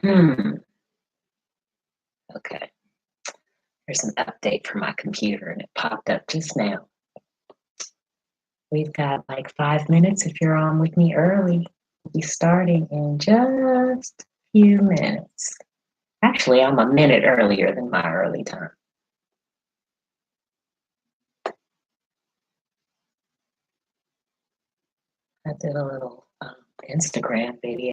Hmm. Okay. There's an update for my computer and it popped up just now. We've got like 5 minutes if you're on with me early. We'll be starting in just a few minutes. Actually, I'm a minute earlier than my early time. I did a little Instagram video.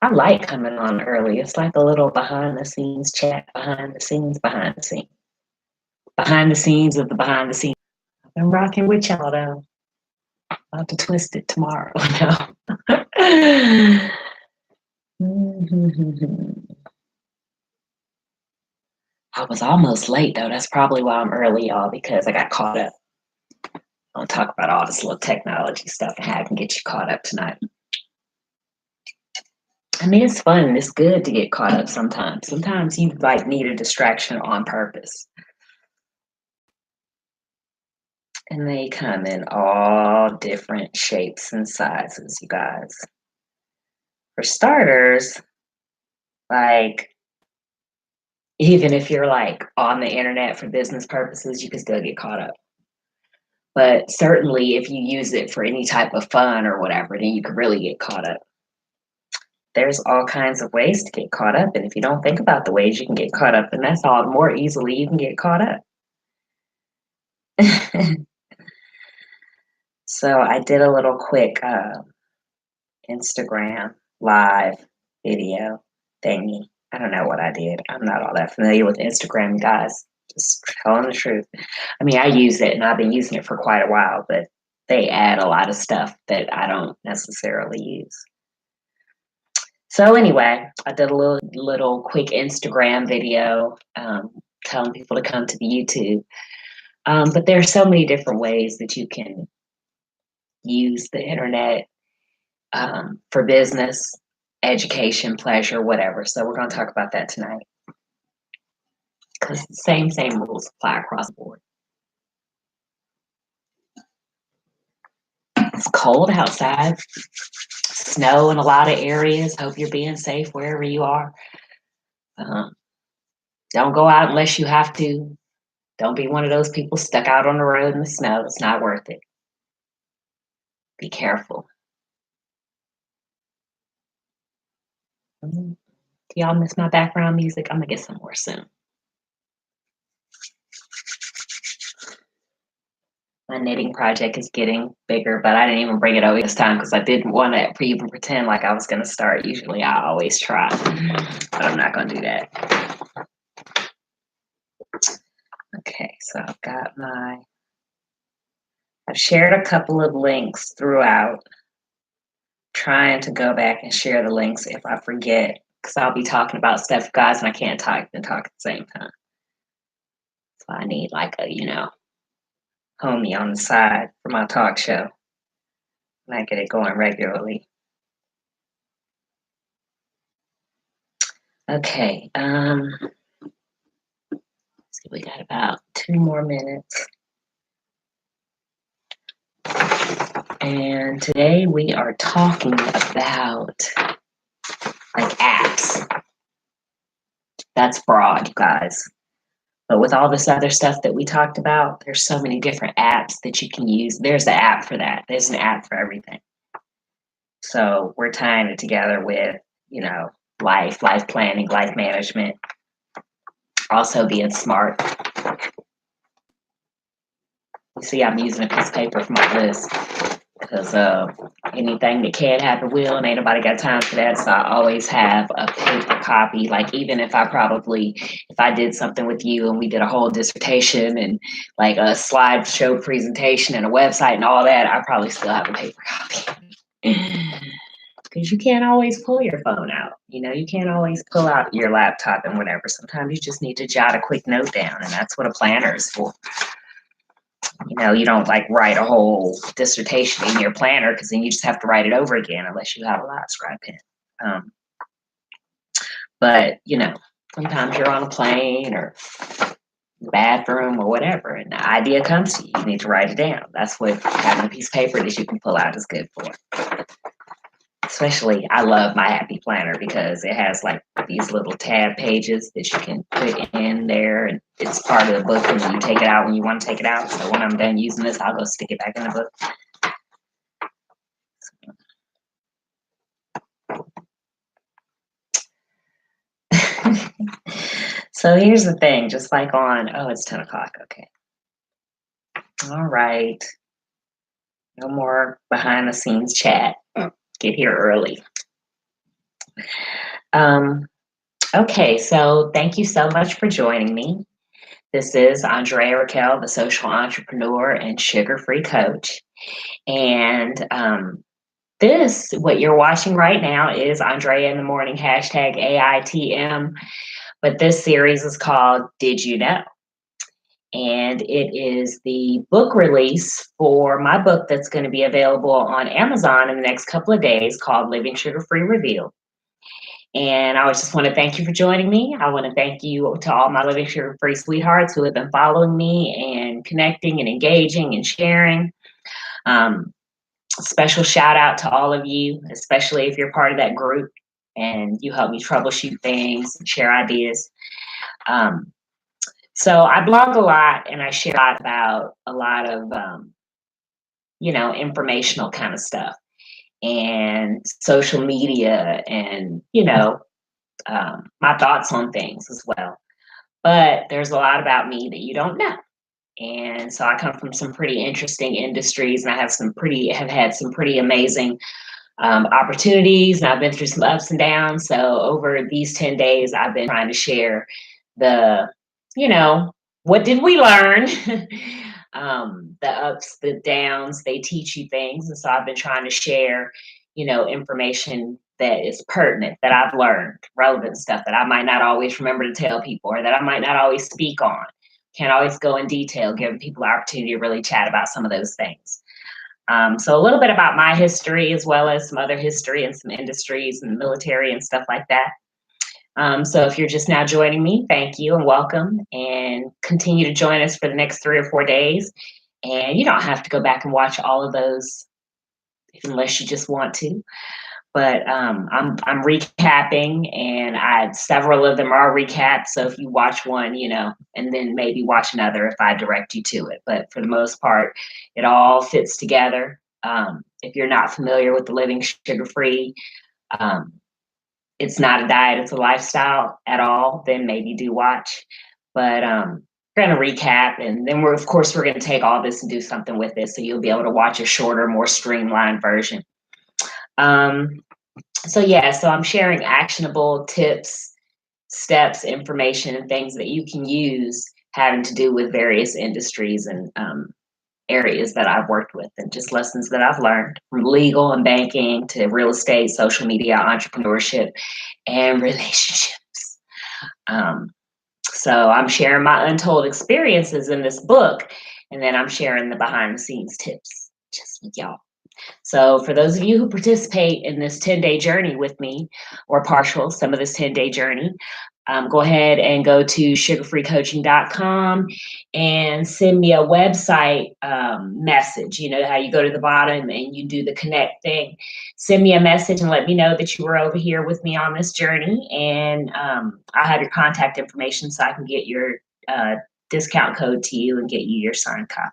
I like coming on early. It's like a little behind the scenes chat, behind the scenes, behind the scenes of the behind the scenes. I've been rocking with y'all though. About to twist it tomorrow. No. I was almost late though. That's probably why I'm early, y'all, because I got caught up. I'll talk about all this little technology stuff and how I can get you caught up tonight. I mean, it's fun and it's good to get caught up sometimes. Sometimes you like need a distraction on purpose. And they come in all different shapes and sizes, you guys. For starters, like, even if you're like on the internet for business purposes, you can still get caught up. But certainly, if you use it for any type of fun or whatever, then you could really get caught up. There's all kinds of ways to get caught up. And if you don't think about the ways you can get caught up, then that's all the more easily you can get caught up. So I did a little quick Instagram live video thingy. I don't know what I did. I'm not all that familiar with Instagram, guys. Just telling the truth. I mean, I use it and I've been using it for quite a while, but they add a lot of stuff that I don't necessarily use. So anyway, I did a little quick Instagram video telling people to come to the YouTube. But there are so many different ways that you can use the internet for business, education, pleasure, whatever. So we're going to talk about that tonight because the same rules apply across the board. It's cold outside, snow in a lot of areas. Hope you're being safe wherever you are. Don't go out unless you have to. Don't be one of those people stuck out on the road in the snow. It's not worth it. Be careful. Do y'all miss my background music? I'm going to get some more soon. My knitting project is getting bigger, but I didn't even bring it over this time because I didn't want to even pretend like I was going to start. Usually I always try, but I'm not going to do that. Okay, so I've shared a couple of links throughout, trying to go back and share the links if I forget, because I'll be talking about stuff, guys, and I can't type and talk at the same time. So I need like a, homie on the side for my talk show. And I get it going regularly. Okay. See, we got about 2 more minutes. And today we are talking about like apps. That's broad, you guys. But with all this other stuff that we talked about, there's so many different apps that you can use. There's an app for that. There's an app for everything. So we're tying it together with, life planning, life management, also being smart. You see, I'm using a piece of paper for my list because anything that can happen will, and ain't nobody got time for that. So I always have a paper copy. Like even if I did something with you and we did a whole dissertation and like a slideshow presentation and a website and all that, I probably still have a paper copy. Because you can't always pull your phone out. You can't always pull out your laptop and whatever. Sometimes you just need to jot a quick note down, and that's what a planner is for. You don't like write a whole dissertation in your planner because then you just have to write it over again unless you have a lot of scribe pen. But sometimes you're on a plane or the bathroom, or whatever, and the idea comes to you. You need to write it down. That's what having a piece of paper that you can pull out is good for. Especially, I love my Happy Planner because it has like these little tab pages that you can put in there, and it's part of the book, and you take it out when you want to take it out. So when I'm done using this, I'll go stick it back in the book. So here's the thing, just like oh, it's 10 o'clock. Okay. All right. No more behind the scenes chat. Get here early. Um, okay, so thank you so much for joining me. This is Andrea Raquel, the social entrepreneur and sugar-free coach. And what you're watching right now is Andrea in the Morning, hashtag AITM. But this series is called Did You Know? And it is the book release for my book that's going to be available on Amazon in the next couple of days, called Living Sugar Free Revealed. And I just want to thank you for joining me. I want to thank you to all my Living Sugar Free sweethearts who have been following me and connecting and engaging and sharing. Special shout out to all of you, especially if you're part of that group and you help me troubleshoot things and share ideas. So I blog a lot and I share a lot about a lot of, informational kind of stuff and social media and, my thoughts on things as well. But there's a lot about me that you don't know. And so I come from some pretty interesting industries, and I have had some pretty amazing opportunities, and I've been through some ups and downs. So over these 10 days, I've been trying to share the, what did we learn? The ups, the downs, they teach you things. And so I've been trying to share, information that is pertinent, that I've learned, relevant stuff that I might not always remember to tell people, or that I might not always speak on. Can't always go in detail, giving people the opportunity to really chat about some of those things. So a little bit about my history, as well as some other history and some industries and military and stuff like that. So if you're just now joining me, thank you and welcome, and continue to join us for the next 3 or 4 days. And you don't have to go back and watch all of those unless you just want to. But I'm recapping, and several of them are recapped. So if you watch one, and then maybe watch another if I direct you to it. But for the most part, it all fits together. If you're not familiar with the Living Sugar Free, it's not a diet, it's a lifestyle at all, then maybe do watch. But we're going to recap, and then we're going to take all this and do something with it. So you'll be able to watch a shorter, more streamlined version. So I'm sharing actionable tips, steps, information, and things that you can use having to do with various industries and areas that I've worked with, and just lessons that I've learned, from legal and banking to real estate, social media, entrepreneurship, and relationships. So I'm sharing my untold experiences in this book, and then I'm sharing the behind the scenes tips just with y'all. So for those of you who participate in this 10-day journey with me, or partial some of this 10-day journey, go ahead and go to sugarfreecoaching.com and send me a website message. You know how you go to the bottom and you do the connect thing. Send me a message and let me know that you were over here with me on this journey, and I'll have your contact information so I can get your discount code to you and get you your signed copy.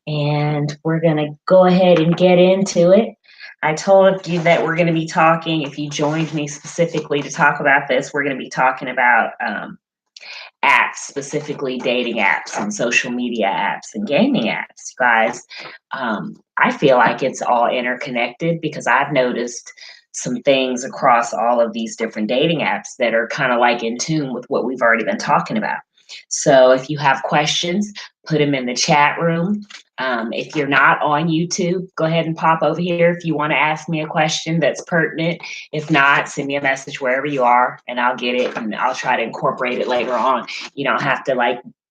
And we're going to go ahead and get into it. I told you that we're going to be talking, if you joined me specifically to talk about this, we're going to be talking about apps, specifically dating apps and social media apps and gaming apps. Guys, I feel like it's all interconnected, because I've noticed some things across all of these different dating apps that are kind of like in tune with what we've already been talking about. So if you have questions, put them in the chat room. If you're not on YouTube, go ahead and pop over here if you want to ask me a question that's pertinent. If not, send me a message wherever you are, and I'll get it, and I'll try to incorporate it later on. You don't have to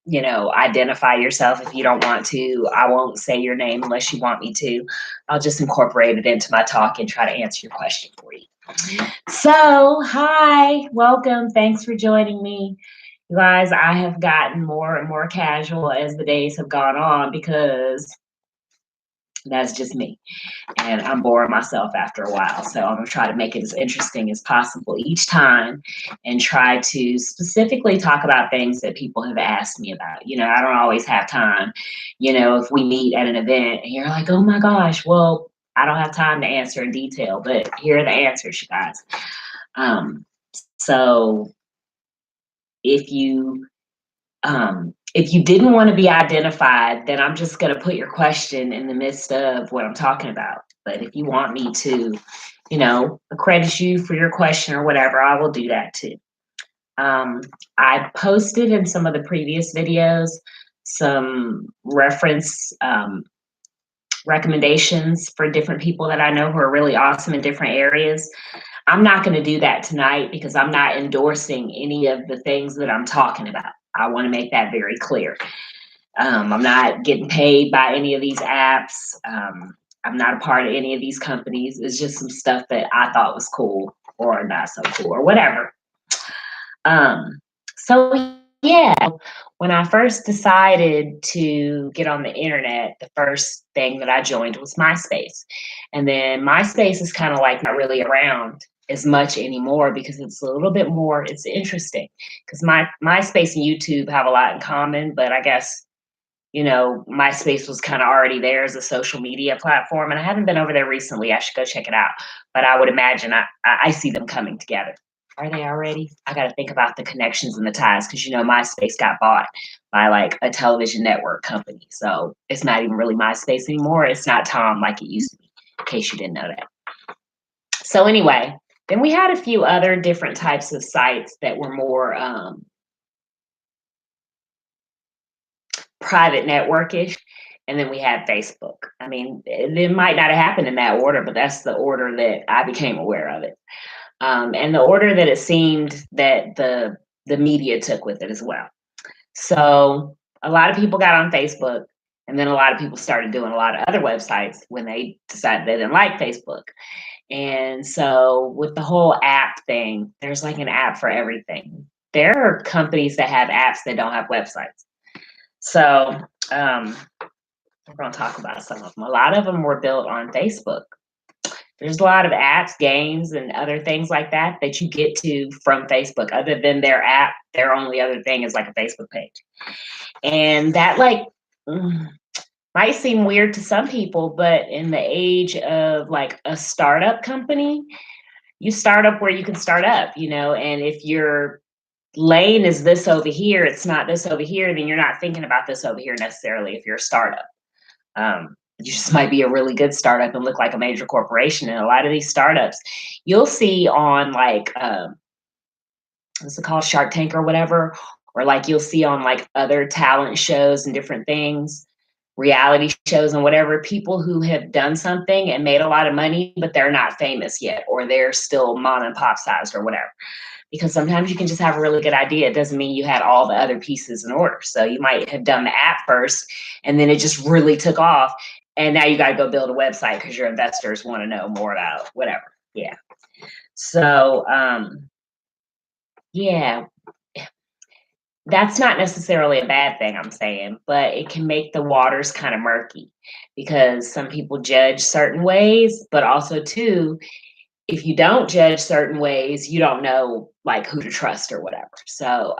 identify yourself if you don't want to. I won't say your name unless you want me to. I'll just incorporate it into my talk and try to answer your question for you. So, hi, welcome. Thanks for joining me. You guys, I have gotten more and more casual as the days have gone on because that's just me. And I'm boring myself after a while. So I'm gonna try to make it as interesting as possible each time and try to specifically talk about things that people have asked me about. I don't always have time. If we meet at an event and you're like, oh my gosh, well, I don't have time to answer in detail, but here are the answers, you guys. So if you if you didn't want to be identified, then I'm just going to put your question in the midst of what I'm talking about. But if you want me to, accredit you for your question or whatever, I will do that too. I posted in some of the previous videos some reference recommendations for different people that I know who are really awesome in different areas. I'm not going to do that tonight because I'm not endorsing any of the things that I'm talking about. I want to make that very clear. I'm not getting paid by any of these apps. I'm not a part of any of these companies. It's just some stuff that I thought was cool or not so cool or whatever. So yeah, when I first decided to get on the internet, the first thing that I joined was MySpace. And then MySpace is kind of like not really around as much anymore because it's a little bit more, it's interesting because MySpace and YouTube have a lot in common, but I guess MySpace was kind of already there as a social media platform, and I haven't been over there recently. I should go check it out. But I would imagine I see them coming together. Are they already? I got to think about the connections and the ties because MySpace got bought by like a television network company, so it's not even really MySpace anymore. It's not Tom like it used to be. In case you didn't know that. So anyway, then we had a few other different types of sites that were more private networkish, and then we had Facebook. I mean, it might not have happened in that order, but that's the order that I became aware of it, and the order that it seemed that the media took with it as well. So a lot of people got on Facebook, and then a lot of people started doing a lot of other websites when they decided they didn't like Facebook. And so with the whole app thing, there's like an app for everything. There are companies that have apps that don't have websites. So we're going to talk about some of them. A lot of them were built on Facebook. There's a lot of apps, games, and other things like that that you get to from Facebook. Other than their app, their only other thing is like a Facebook page. And that might seem weird to some people, but in the age of like a startup company, you start up where you can start up, and if your lane is this over here, it's not this over here, then you're not thinking about this over here necessarily if you're a startup. You just might be a really good startup and look like a major corporation. And a lot of these startups, you'll see on like, what's it called, Shark Tank or whatever, or like you'll see on like other talent shows and different things, reality shows and whatever, people who have done something and made a lot of money, but they're not famous yet, or they're still mom and pop sized or whatever. Because sometimes you can just have a really good idea. It doesn't mean you had all the other pieces in order. So you might have done the app first and then it just really took off. And now you got to go build a website because your investors want to know more about whatever. Yeah. So, yeah, that's not necessarily a bad thing, I'm saying, but it can make the waters kind of murky because some people judge certain ways, but also, too, if you don't judge certain ways, you don't know like who to trust or whatever. So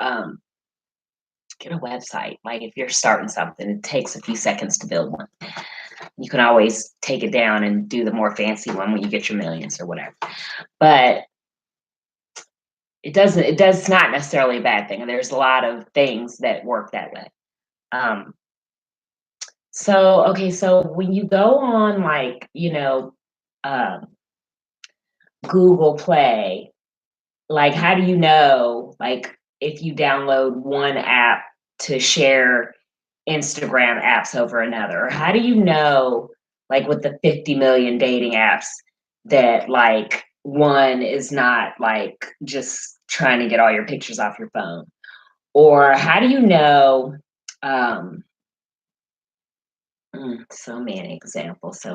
get a website. Like if you're starting something, it takes a few seconds to build one. You can always take it down and do the more fancy one when you get your millions or whatever. But it does not necessarily a bad thing. And there's a lot of things that work that way. So when you go on like, um, Google Play, like how do you know like if you download one app to share Instagram apps over another? Or how do you know like with the 50 million dating apps that like one is not like just trying to get all your pictures off your phone? Or how do you know um so many examples.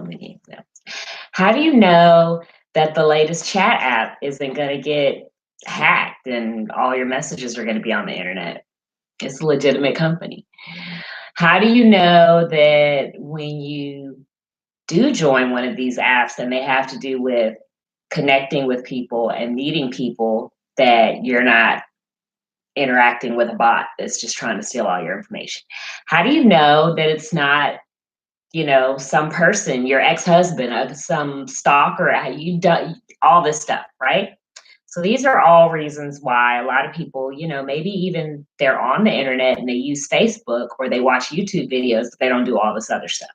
How do you know that the latest chat app isn't going to get hacked and all your messages are going to be on the internet. It's a legitimate company. How do you know that when you do join one of these apps and they have to do with connecting with people and meeting people, that you're not interacting with a bot that's just trying to steal all your information? How do you know that it's not, some person, your ex-husband, some stalker, you done all this stuff, right? So these are all reasons why a lot of people, maybe even they're on the internet and they use Facebook or they watch YouTube videos, but they don't do all this other stuff.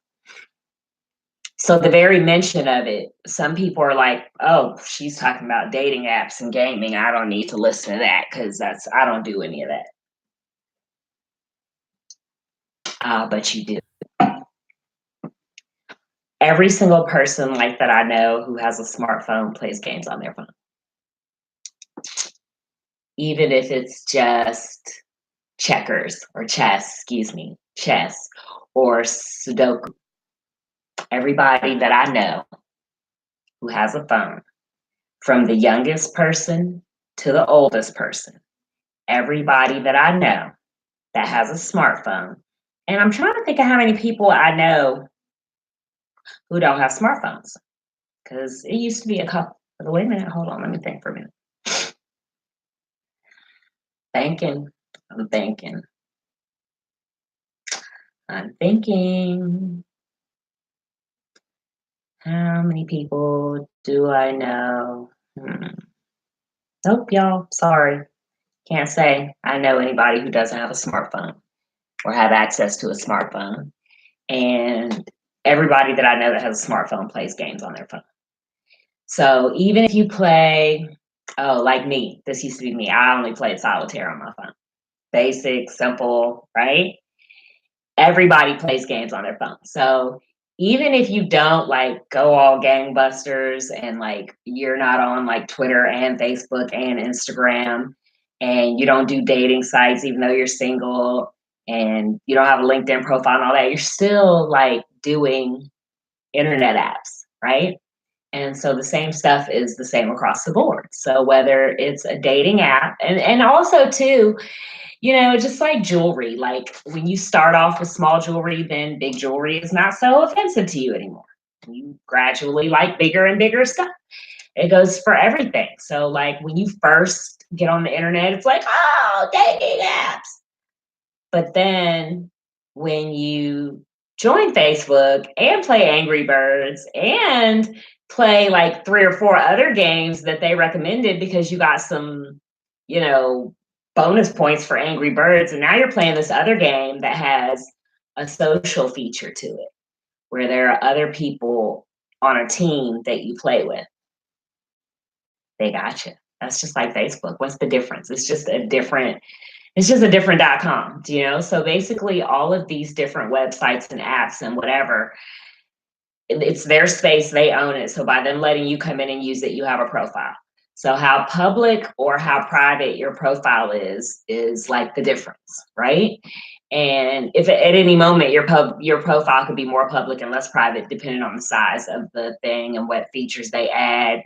So the very mention of it, some people are like, "Oh, she's talking about dating apps and gaming. I don't need to listen to that because I don't do any of that." But you do. Every single person like that I know who has a smartphone plays games on their phone, even if it's just checkers or chess or Sudoku. Everybody that I know who has a phone, from the youngest person to the oldest person, everybody that I know that has a smartphone. And I'm trying to think of how many people I know who don't have smartphones, because it used to be a couple. But wait a minute, hold on, let me think for a minute. Thinking, I'm thinking, I'm thinking. How many people do I know? Nope, y'all. Sorry. Can't say I know anybody who doesn't have a smartphone or have access to a smartphone. And everybody that I know that has a smartphone plays games on their phone. So even if you play, oh, like me, this used to be me. I only played solitaire on my phone. Basic, simple, right? Everybody plays games on their phone. So even if you don't like go all gangbusters and like you're not on like Twitter and Facebook and Instagram and you don't do dating sites even though you're single and you don't have a LinkedIn profile and all that, you're still like doing internet apps, right? And so the same stuff is the same across the board. So whether it's a dating app and also too, just like jewelry, like when you start off with small jewelry, then big jewelry is not so offensive to you anymore. You gradually like bigger and bigger stuff. It goes for everything. So, like when you first get on the internet, it's like, oh, dating apps. But then when you join Facebook and play Angry Birds and play like 3 or 4 other games that they recommended because you got some, you know, bonus points for Angry Birds, and now you're playing this other game that has a social feature to it where there are other people on a team that you play with. They got you. That's just like Facebook. What's the difference? It's just a different.com, So basically all of these different websites and apps and whatever, it's their space, they own it. So by them letting you come in and use it, you have a profile. So how public or how private your profile is like the difference, right? And if at any moment your profile could be more public and less private, depending on the size of the thing and what features they add,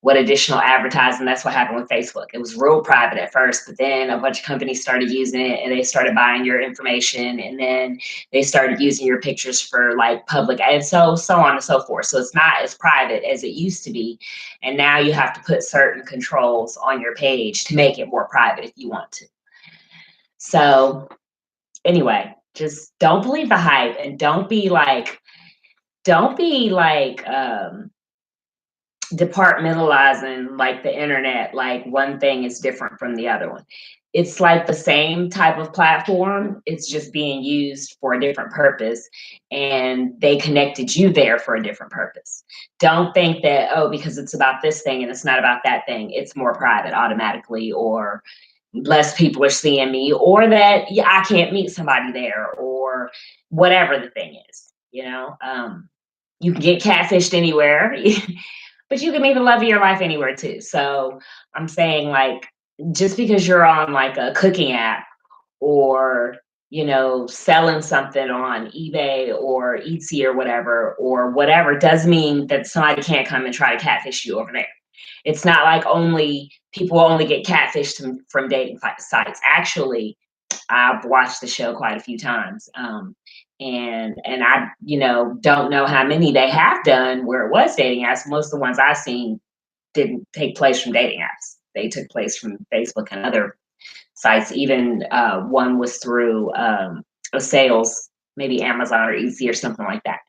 what additional advertising. That's what happened with Facebook. It was real private at first, but then a bunch of companies started using it and they started buying your information, and then they started using your pictures for like public and so on and so forth. So it's not as private as it used to be. And now you have to put certain controls on your page to make it more private if you want to. So anyway, just don't believe the hype and don't be like departmentalizing like the internet, like one thing is different from the other one. It's like the same type of platform, it's just being used for a different purpose, and they connected you there for a different purpose. Don't think that, oh, because it's about this thing and it's not about that thing, it's more private automatically, or less people are seeing me, or that yeah, I can't meet somebody there, or whatever the thing is. You can get catfished anywhere, but you can meet the love of your life anywhere too. So I'm saying, like, just because you're on like a cooking app or selling something on eBay or Etsy or whatever does mean that somebody can't come and try to catfish you over there. It's not like only people only get catfished from dating sites. Actually, I've watched the show quite a few times, and I, don't know how many they have done where it was dating apps. Most of the ones I've seen didn't take place from dating apps. They took place from Facebook and other sites. Even one was through a sales, maybe Amazon or Easy or something like that.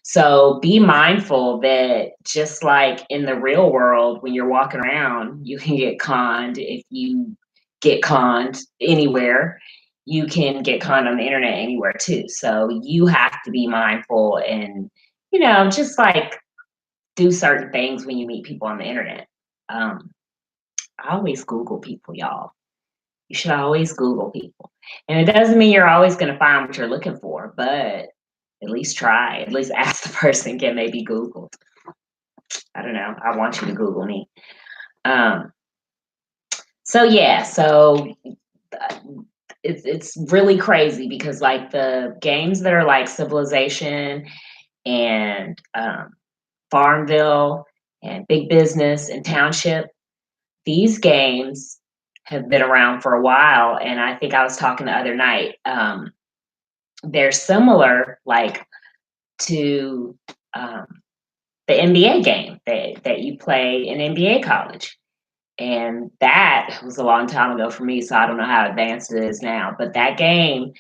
So be mindful that just like in the real world, when you're walking around, you can get conned. If you get conned anywhere, you can get conned on the internet anywhere too. So you have to be mindful and, just like do certain things when you meet people on the internet. Um, I always Google people, y'all. You should always Google people. And it doesn't mean you're always going to find what you're looking for, but at least try. At least ask the person, can they be Googled? I don't know. I want you to Google me. Um, so it's really crazy because like the games that are like Civilization and Farmville and Big Business and Township, these games have been around for a while. And I think I was talking the other night. They're similar, like to the NBA game that you play in NBA college. And that was a long time ago for me, so I don't know how advanced it is now. But that game,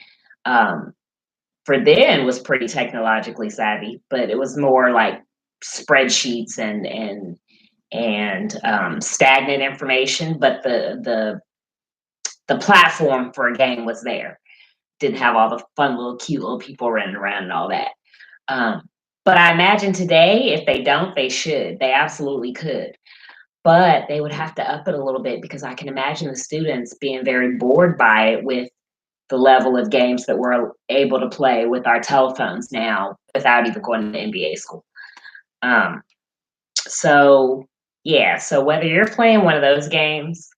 um, for then, was pretty technologically savvy, but it was more like spreadsheets and stagnant information. But the platform for a game was there. Didn't have all the fun little cute little people running around and all that. Um, but I imagine today, if they don't, they should. They absolutely could. But they would have to up it a little bit because I can imagine the students being very bored by it with the level of games that we're able to play with our telephones now without even going to NBA school. Um, so, yeah, so whether you're playing one of those games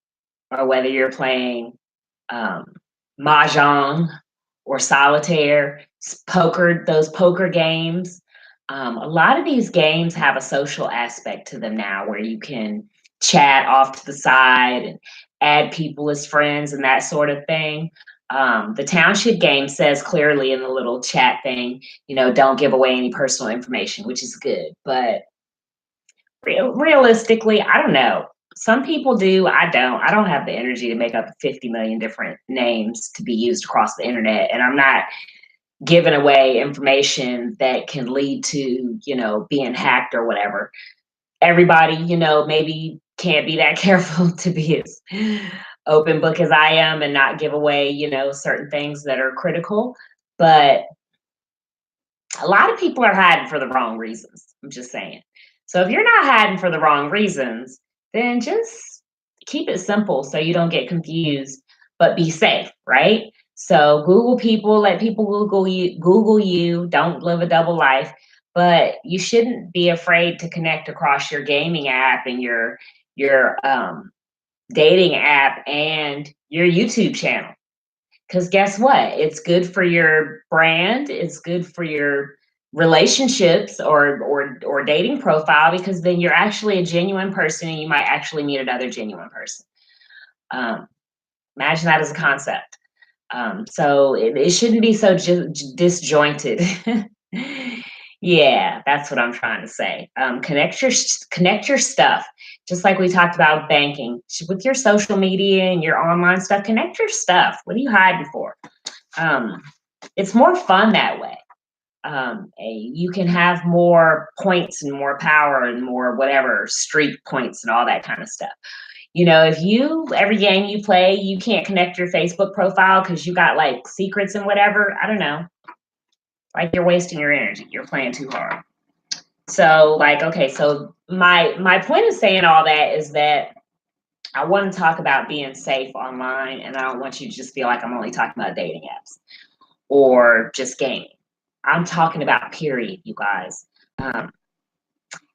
or whether you're playing um, Mahjong or solitaire, poker, those poker games. A lot of these games have a social aspect to them now where you can chat off to the side and add people as friends and that sort of thing. The township game says clearly in the little chat thing, don't give away any personal information, which is good. But realistically, I don't know. Some people do. I don't. I don't have the energy to make up 50 million different names to be used across the internet. And I'm not giving away information that can lead to, being hacked or whatever. Everybody, maybe can't be that careful to be as open book as I am and not give away, certain things that are critical. But a lot of people are hiding for the wrong reasons. I'm just saying. So if you're not hiding for the wrong reasons, then just keep it simple so you don't get confused, but be safe, right? So Google people, let people Google you, don't live a double life, but you shouldn't be afraid to connect across your gaming app and your dating app and your YouTube channel. Because guess what? It's good for your brand. It's good for your relationships or dating profile because then you're actually a genuine person and you might actually meet another genuine person. Um, Imagine that as a concept. So it shouldn't be so disjointed. Yeah, that's what I'm trying to say. Connect your stuff, just like we talked about banking with your social media and your online stuff. Connect your stuff. What are you hiding for? It's more fun that way. You can have more points and more power and more whatever streak points and all that kind of stuff. If every game you play, you can't connect your Facebook profile because you got like secrets and whatever, I don't know, like you're wasting your energy. You're playing too hard. So like, okay, so my point of saying all that is that I want to talk about being safe online, and I don't want you to just feel like I'm only talking about dating apps or just gaming. I'm talking about period, you guys.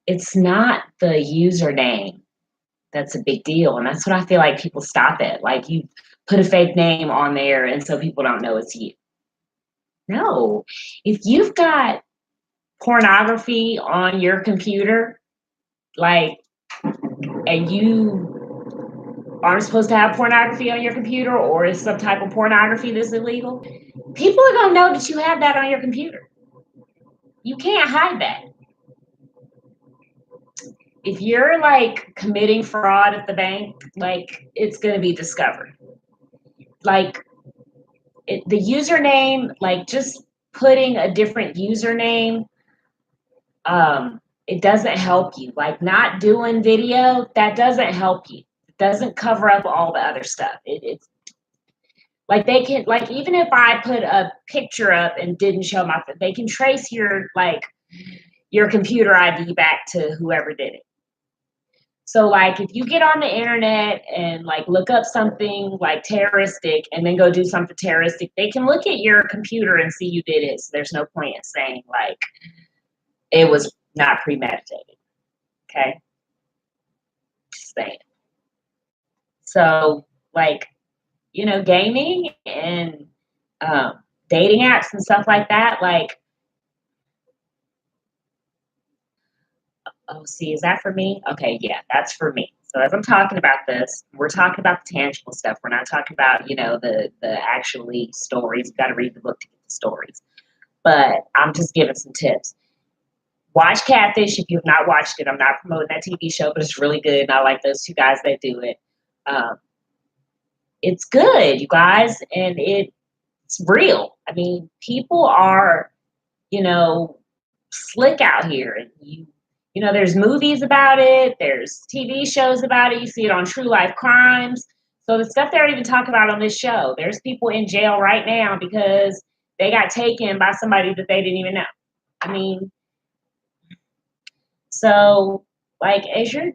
It's not the username that's a big deal. And that's what I feel like people stop at. Like you put a fake name on there and so people don't know it's you. No, if you've got pornography on your computer, like, and you aren't supposed to have pornography on your computer, or is some type of pornography that's illegal, people are gonna know that you have that on your computer. You can't hide that. If you're like committing fraud at the bank, like it's gonna be discovered. Like the username, like just putting a different username, it doesn't help you. Like not doing video, that doesn't help you. It doesn't cover up all the other stuff. It's like they can, like even if I put a picture up and didn't show my, they can trace your like your computer ID back to whoever did it. So like if you get on the internet and like look up something like terroristic and then go do something terroristic, they can look at your computer and see you did it. So there's no point in saying like it was not premeditated. Okay. Just saying. So like, you know, gaming and dating apps and stuff like that, like, oh, see, is that for me? Okay, yeah, that's for me. So as I'm talking about this, we're talking about the tangible stuff. We're not talking about, you know, the actually stories. You've got to read the book to get the stories. But I'm just giving some tips. Watch Catfish if you've not watched it. I'm not promoting that TV show, but it's really good. And I like those two guys that do it. Um, it's good, you guys, and it's real. I mean, people are, you know, slick out here. And you know, there's movies about it, there's TV shows about it, you see it on True Life Crimes. So the stuff they're even talking about on this show, there's people in jail right now because they got taken by somebody that they didn't even know. I mean, so like as you're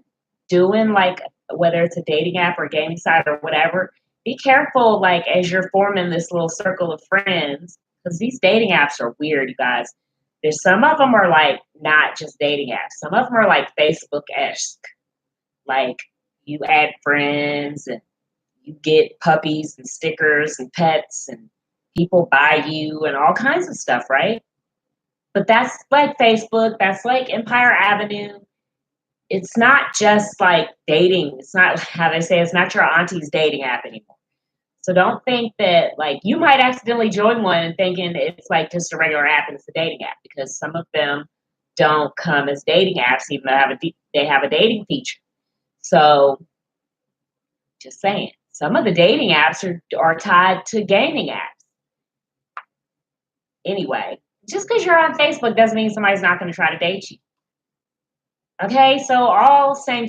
doing like whether it's a dating app or gaming site or whatever, be careful like as you're forming this little circle of friends because these dating apps are weird, you guys. There's some of them are like not just dating apps. Some of them are like Facebook-esque. Like you add friends and you get puppies and stickers and pets and people buy you and all kinds of stuff, right? But that's like Facebook, that's like Empire Avenue. It's not just like dating. It's not how they say it's not your auntie's dating app anymore. So don't think that like you might accidentally join one and thinking it's like just a regular app and it's a dating app because some of them don't come as dating apps even though they have a dating feature. So just saying, some of the dating apps are tied to gaming apps. Anyway, just because you're on Facebook doesn't mean somebody's not going to try to date you. Okay, so all same.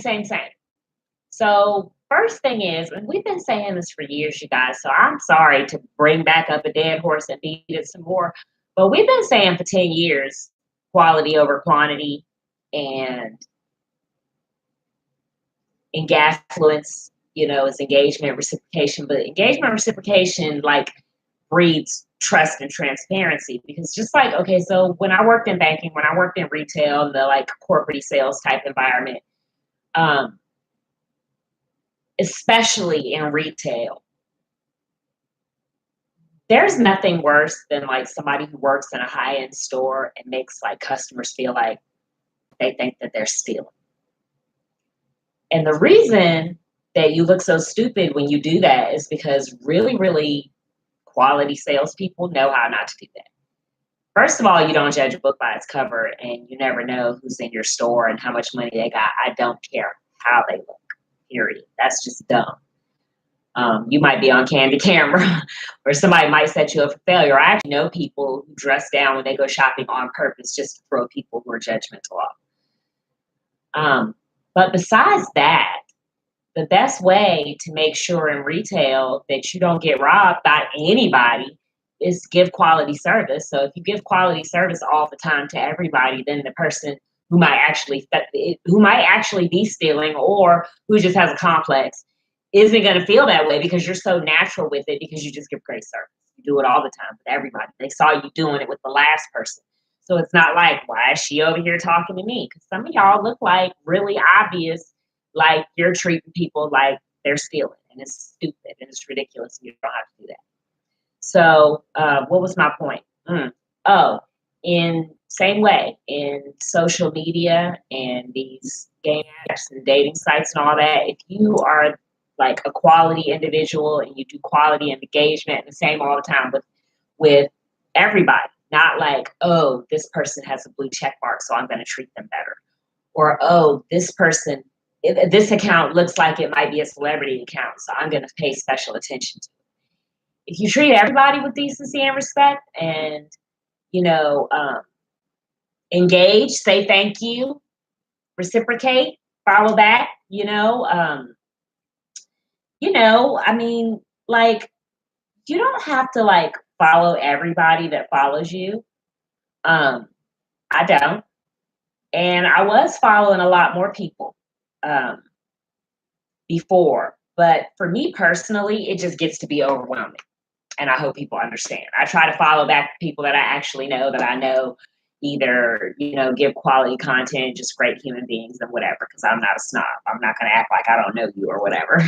So first thing is, and we've been saying this for years, you guys, so I'm sorry to bring back up a dead horse and beat it some more, but we've been saying for 10 years, quality over quantity and influence, you know, is engagement reciprocation, but engagement reciprocation like breeds trust and transparency because just like, okay, so when I worked in banking, when I worked in retail, the like corporate sales type environment, especially in retail, there's nothing worse than like somebody who works in a high-end store and makes like customers feel like they think that they're stealing. And the reason that you look so stupid when you do that is because really quality salespeople know how not to do that. First of all, you don't judge a book by its cover, and you never know who's in your store and how much money they got. I don't care how they look, period. That's just dumb. You might be on candid camera or somebody might set you up for failure. I actually know people who dress down when they go shopping on purpose just to throw people who are judgmental off. But besides that, the best way to make sure in retail that you don't get robbed by anybody is give quality service. So if you give quality service all the time to everybody, then the person who might actually be stealing or who just has a complex isn't going to feel that way because you're so natural with it because you just give great service. You do it all the time with everybody. They saw you doing it with the last person. So it's not like, why is she over here talking to me? Because some of y'all look like really obvious, like you're treating people like they're stealing. And it's stupid and it's ridiculous. And you don't have to do that. So what was my point? Oh, in same way, in social media and these game apps and dating sites and all that, if you are like a quality individual and you do quality and engagement and the same all the time with everybody. Not like, oh, this person has a blue check mark, so I'm going to treat them better. Or, oh, this person, this account looks like it might be a celebrity account, so I'm going to pay special attention to it. If you treat everybody with decency and respect and, you know, engage, say thank you, reciprocate, follow back, I mean, like, you don't have to like follow everybody that follows you. Um, I don't. And I was following a lot more people um, before. But for me personally, it just gets to be overwhelming. And I hope people understand. I try to follow back people that I actually know, that I know either, give quality content, just great human beings and whatever, because I'm not a snob. I'm not going to act like I don't know you or whatever.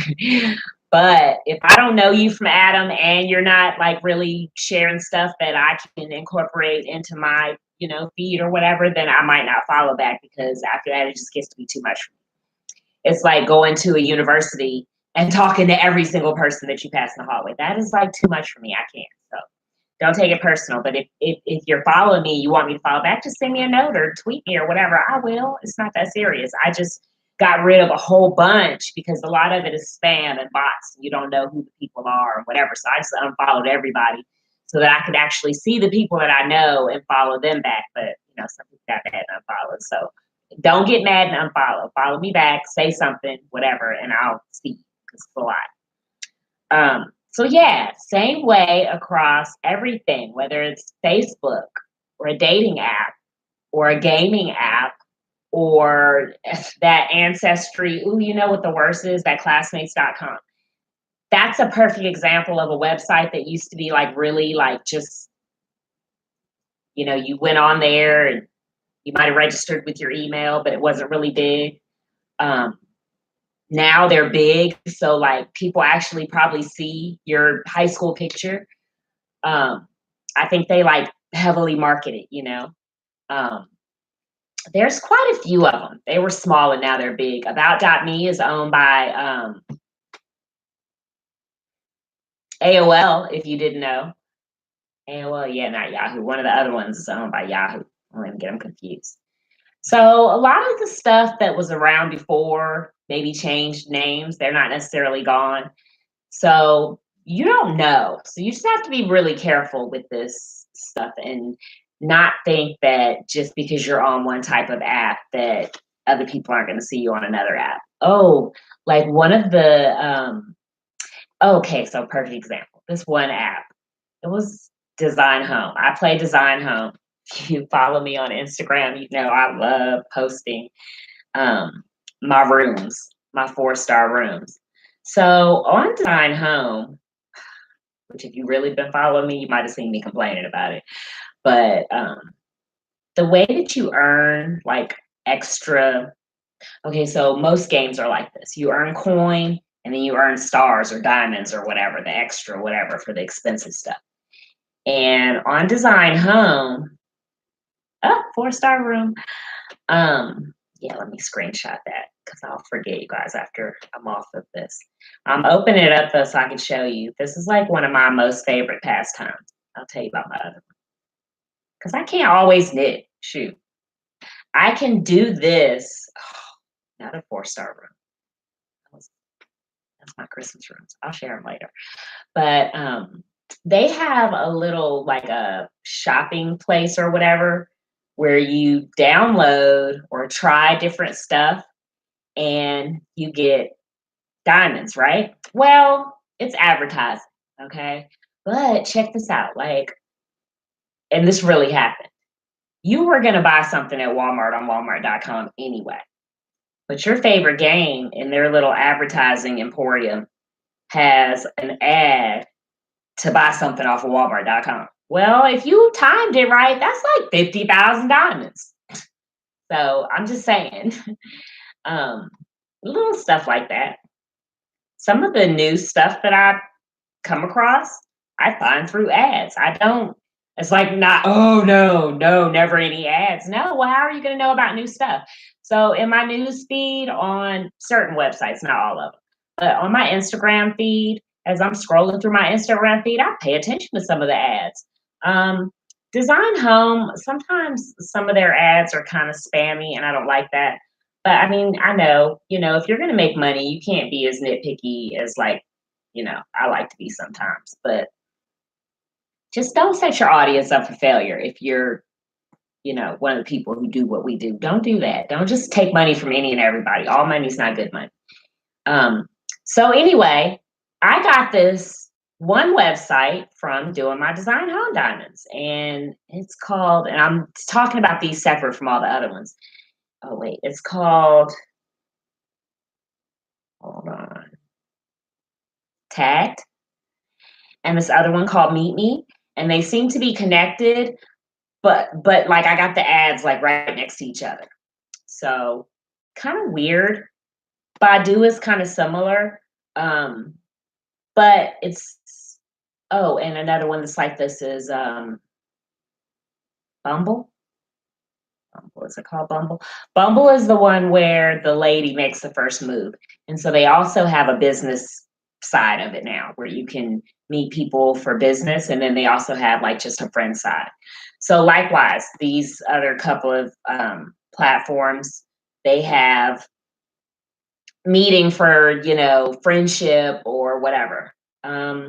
But if I don't know you from Adam and you're not like really sharing stuff that I can incorporate into my, feed or whatever, then I might not follow back because after that, it just gets to be too much for me. It's like going to a university and talking to every single person that you pass in the hallway. That is like too much for me. I can't. So don't take it personal. But if you're following me, you want me to follow back, just send me a note or tweet me or whatever. I will. It's not that serious. I just got rid of a whole bunch because a lot of it is spam and bots. And you don't know who the people are or whatever. So I just unfollowed everybody so that I could actually see the people that I know and follow them back. But some people got mad and unfollowed. So don't get mad and unfollow. Follow me back, say something, whatever, and I'll see because it's a lot. So yeah, same way across everything, whether it's Facebook or a dating app or a gaming app or that ancestry. Ooh, you know what the worst is? That classmates.com. That's a perfect example of a website that used to be like really like just, you went on there and you might have registered with your email, but it wasn't really big. Now they're big, so like people actually probably see your high school picture. I think they like heavily market it. There's quite a few of them. They were small and now they're big. About.me is owned by AOL, if you didn't know. AOL, yeah, not Yahoo. One of the other ones is owned by Yahoo. I don't even get them confused. So a lot of the stuff that was around before maybe changed names. They're not necessarily gone. So you don't know. So you just have to be really careful with this stuff and not think that just because you're on one type of app that other people aren't going to see you on another app. Oh, like one of the okay, so perfect example. This one app. It was Design Home. I play Design Home. If you follow me on Instagram, you know I love posting my rooms, my 4-star rooms. So on Design Home, which if you really been following me, you might have seen me complaining about it. But the way that you earn like extra, okay, so most games are like this. You earn coin and then you earn stars or diamonds or whatever, the extra whatever for the expensive stuff. And on Design Home, 4-star room. Yeah, let me screenshot that because I'll forget you guys after I'm off of this. I'm opening it up though so I can show you. This is like one of my most favorite pastimes. I'll tell you about my other one. Because I can't always knit. Shoot. I can do this. Oh, another 4-star room. That's my Christmas rooms. I'll share them later. But they have a little like a shopping place or whatever where you download or try different stuff and you get diamonds, right? Well, it's advertising, okay? But check this out, like, and this really happened. You were gonna buy something at Walmart on Walmart.com anyway, but your favorite game in their little advertising emporium has an ad to buy something off of Walmart.com. Well, if you timed it right, that's like 50,000 diamonds. So I'm just saying, little stuff like that. Some of the new stuff that I come across, I find through ads. I don't, it's like not, oh no, never any ads. No, well, how are you going to know about new stuff? So in my news feed on certain websites, not all of them, But on my Instagram feed, as I'm scrolling through my Instagram feed, I pay attention to some of the ads. Um, Design Home, sometimes some of their ads are kind of spammy, and I don't like that. But I mean, I know, if you're going to make money, you can't be as nitpicky as like, I like to be sometimes. But just don't set your audience up for failure if you're, one of the people who do what we do. Don't do that. Don't just take money from any and everybody. All money's not good money. Um, so anyway, I got this one website from doing my design home diamonds, and it's called, and I'm talking about these separate from all the other ones. Oh wait, it's called, hold on, Tagged, and this other one called Meet Me, and they seem to be connected, but like I got the ads like right next to each other. So kind of weird. Badu is kind of similar. Um, but it's oh, and another one that's like this is Bumble. What's it called? Bumble. Bumble is the one where the lady makes the first move, and so they also have a business side of it now where you can meet people for business, and then they also have like just a friend side. So likewise, these other couple of platforms, they have meeting for friendship or whatever. I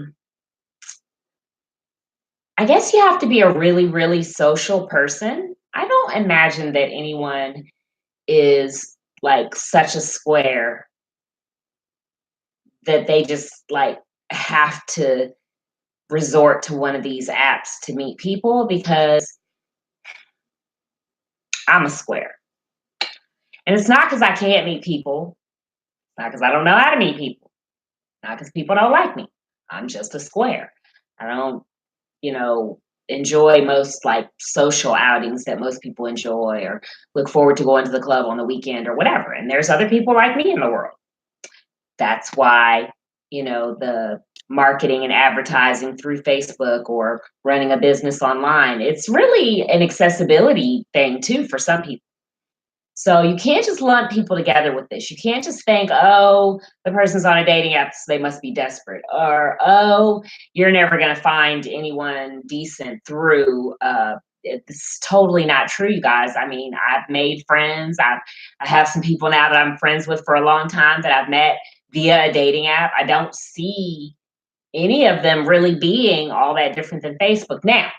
guess you have to be a really, really social person. I don't imagine that anyone is like such a square that they just like have to resort to one of these apps to meet people, because I'm a square. And it's not because I can't meet people, not because I don't know how to meet people, not because people don't like me. I'm just a square. I don't, you know, enjoy most like social outings that most people enjoy, or look forward to going to the club on the weekend or whatever. And there's other people like me in the world. That's why, the marketing and advertising through Facebook or running a business online, it's really an accessibility thing too for some people. So you can't just lump people together with this. You can't just think, oh, the person's on a dating app, so they must be desperate, or oh, you're never going to find anyone decent through. It's totally not true, you guys. I mean, I've made friends. I have some people now that I'm friends with for a long time that I've met via a dating app. I don't see any of them really being all that different than Facebook. Now,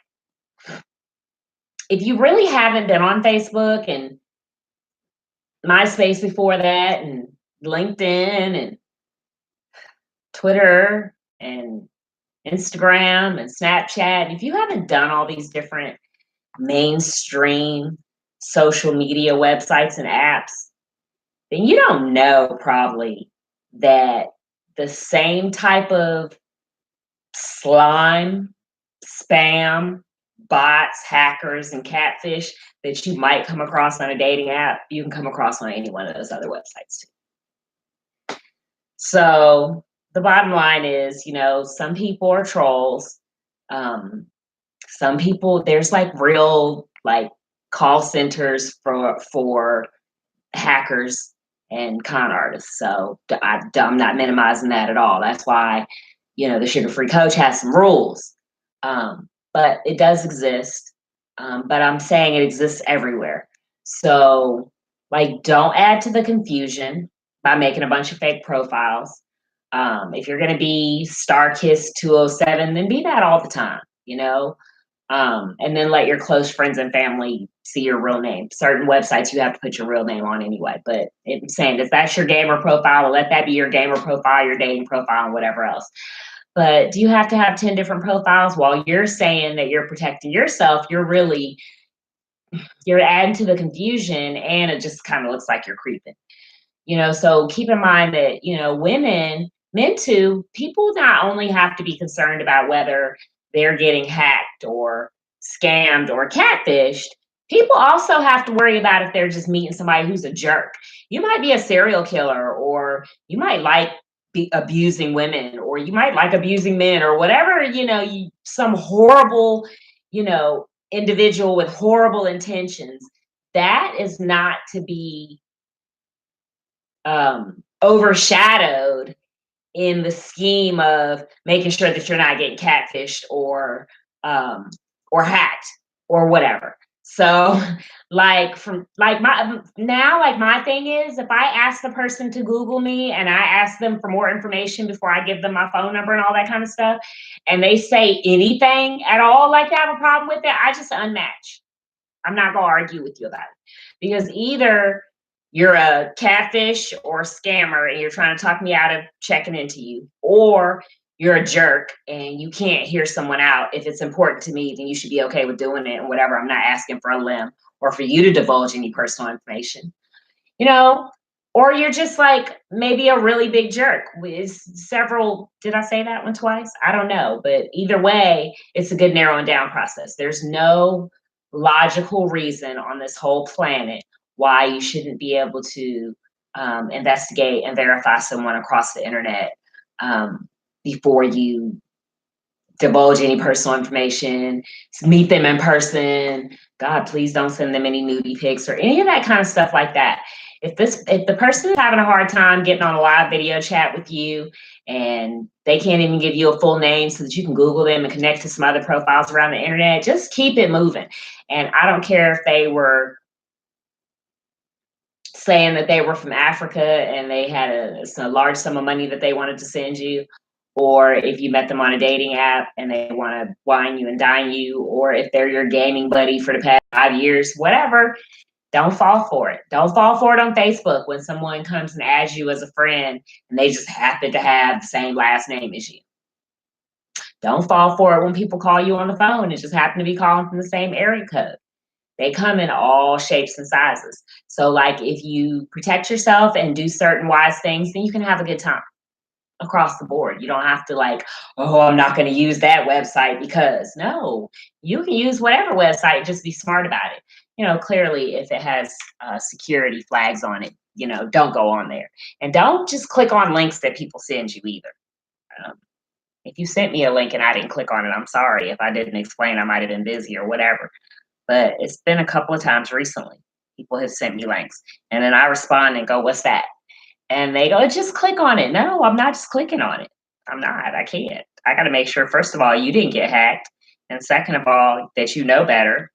if you really haven't been on Facebook and MySpace before that, and LinkedIn, and Twitter, and Instagram, and Snapchat, if you haven't done all these different mainstream social media websites and apps, then you don't know probably that the same type of slime, spam, bots, hackers, and catfish that you might come across on a dating app, you can come across on any one of those other websites too. So the bottom line is, some people are trolls. Some people, there's like real like call centers for hackers and con artists. So I'm not minimizing that at all. That's why, the Sugar Free Coach has some rules. But it does exist. But I'm saying it exists everywhere. So, like, don't add to the confusion by making a bunch of fake profiles. If you're going to be StarKiss 207, then be that all the time. And then let your close friends and family see your real name. Certain websites you have to put your real name on anyway. But I'm saying if that's your gamer profile, let that be your gamer profile, your dating profile, and whatever else. But do you have to have 10 different profiles? While you're saying that you're protecting yourself, you're adding to the confusion, and it just kind of looks like you're creeping. So keep in mind that, men too, people not only have to be concerned about whether they're getting hacked or scammed or catfished, people also have to worry about if they're just meeting somebody who's a jerk. You might be a serial killer, or you might like abusing women, or you might like abusing men, or whatever, some horrible, individual with horrible intentions. That is not to be overshadowed in the scheme of making sure that you're not getting catfished um or hacked or whatever. So like from like my now like my thing is if I ask the person to Google me and I ask them for more information before I give them my phone number and all that kind of stuff, and they say anything at all like they have a problem with it, I just unmatch. I'm not gonna argue with you about it because either you're a catfish or a scammer and you're trying to talk me out of checking into you, or you're a jerk and you can't hear someone out. If it's important to me, then you should be okay with doing it and whatever. I'm not asking for a limb or for you to divulge any personal information, you know, or you're just like maybe a really big jerk with several. Did I say that one twice? I don't know. But either way, it's a good narrowing down process. There's no logical reason on this whole planet why you shouldn't be able to investigate and verify someone across the internet before you divulge any personal information, meet them in person. God, please don't send them any nudie pics or any of that kind of stuff like that. If the person is having a hard time getting on a live video chat with you and they can't even give you a full name so that you can Google them and connect to some other profiles around the internet, just keep it moving. And I don't care if they were saying that they were from Africa and they had a large sum of money that they wanted to send you, or if you met them on a dating app and they want to wine you and dine you, or if they're your gaming buddy for the past 5 years, whatever, don't fall for it. Don't fall for it on Facebook when someone comes and adds you as a friend and they just happen to have the same last name as you. Don't fall for it when people call you on the phone and just happen to be calling from the same area code. They come in all shapes and sizes. So, like, if you protect yourself and do certain wise things, then you can have a good time across the board. You don't have to, like, oh, I'm not going to use that website because no, you can use whatever website, just be smart about it. Clearly, if it has security flags on it, don't go on there. And don't just click on links that people send you either. Um, if you sent me a link and I didn't click on it, I'm sorry. If I didn't explain, I might have been busy or whatever. But it's been a couple of times recently. People have sent me links, and then I respond and go, "What's that?" And they go, "Just click on it." No, I'm not just clicking on it. I'm not. I can't. I got to make sure, first of all, you didn't get hacked. And second of all, that you know better.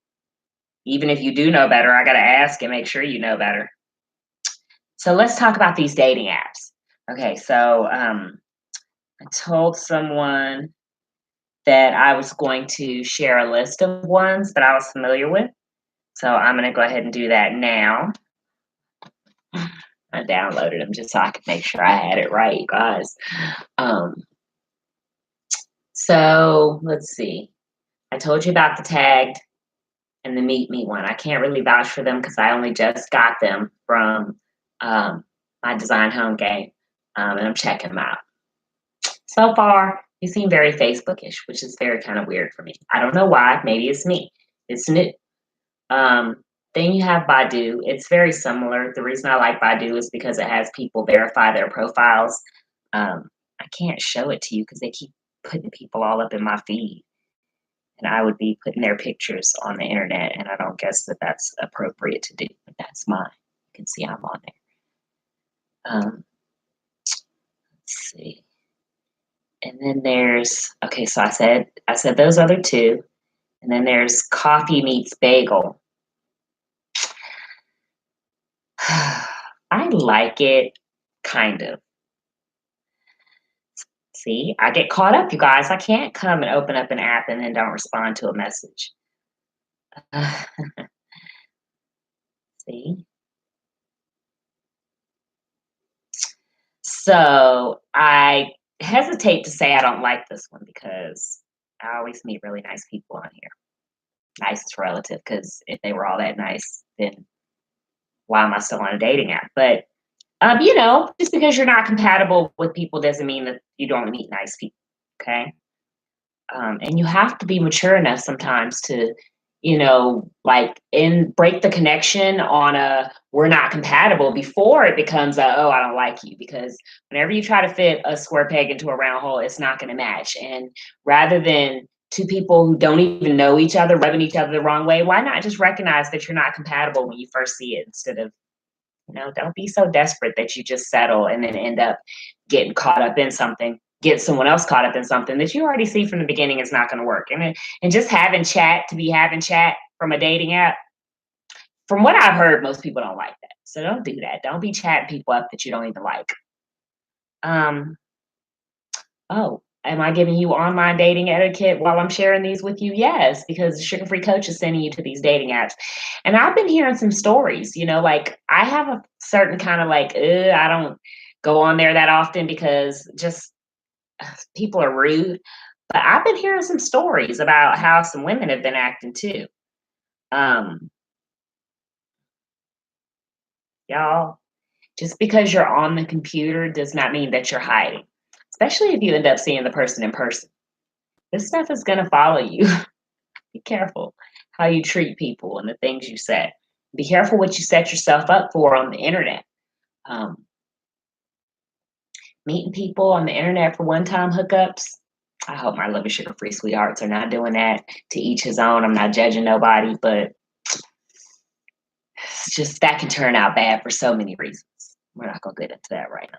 Even if you do know better, I got to ask and make sure you know better. So let's talk about these dating apps. Okay, so I told someone that I was going to share a list of ones that I was familiar with. So I'm going to go ahead and do that now. I downloaded them just so I could make sure I had it right, guys. Um, so let's see. I told you about the tagged and the meet me one. I can't really vouch for them because I only just got them from my design home game, and I'm checking them out. So far, they seem very Facebookish, which is very kind of weird for me. I don't know why. Maybe it's me. It's new. Um, then you have Badu. It's very similar. The reason I like Badu is because it has people verify their profiles. I can't show it to you because they keep putting people all up in my feed, and I would be putting their pictures on the internet, and I don't guess that that's appropriate to do, but that's mine. You can see I'm on there. Let's see. And then there's okay. So I said those other two, and then there's Coffee Meets Bagel. I like it, kind of. See, I get caught up, you guys. I can't come and open up an app and then don't respond to a message. See? So I hesitate to say I don't like this one because I always meet really nice people on here. Nice is relative because if they were all that nice, then why am I still on a dating app? But just because you're not compatible with people doesn't mean that you don't meet nice people. Okay. And you have to be mature enough sometimes to, like break the connection on a we're not compatible before it becomes a oh I don't like you, because whenever you try to fit a square peg into a round hole, it's not going to match. And rather than two people who don't even know each other rubbing each other the wrong way, why not just recognize that you're not compatible when you first see it instead of Don't be so desperate that you just settle and then end up getting caught up in something, get someone else caught up in something that you already see from the beginning is not going to work. And just having chat to be having chat from a dating app, from what I've heard, most people don't like that. So don't do that. Don't be chatting people up that you don't even like. Um, oh, am I giving you online dating etiquette while I'm sharing these with you? Yes, because the Sugar Free Coach is sending you to these dating apps. And I've been hearing some stories, like I have a certain kind of like, I don't go on there that often because just people are rude. But I've been hearing some stories about how some women have been acting too. Um, y'all, just because you're on the computer does not mean that you're hiding, especially if you end up seeing the person in person. This stuff is going to follow you. Be careful how you treat people and the things you say. Be careful what you set yourself up for on the internet. Um, Meeting people on the internet for one time hookups. I hope my little sugar free sweethearts are not doing that. To each his own. I'm not judging nobody, but it's just that can turn out bad for so many reasons. We're not going to get into that right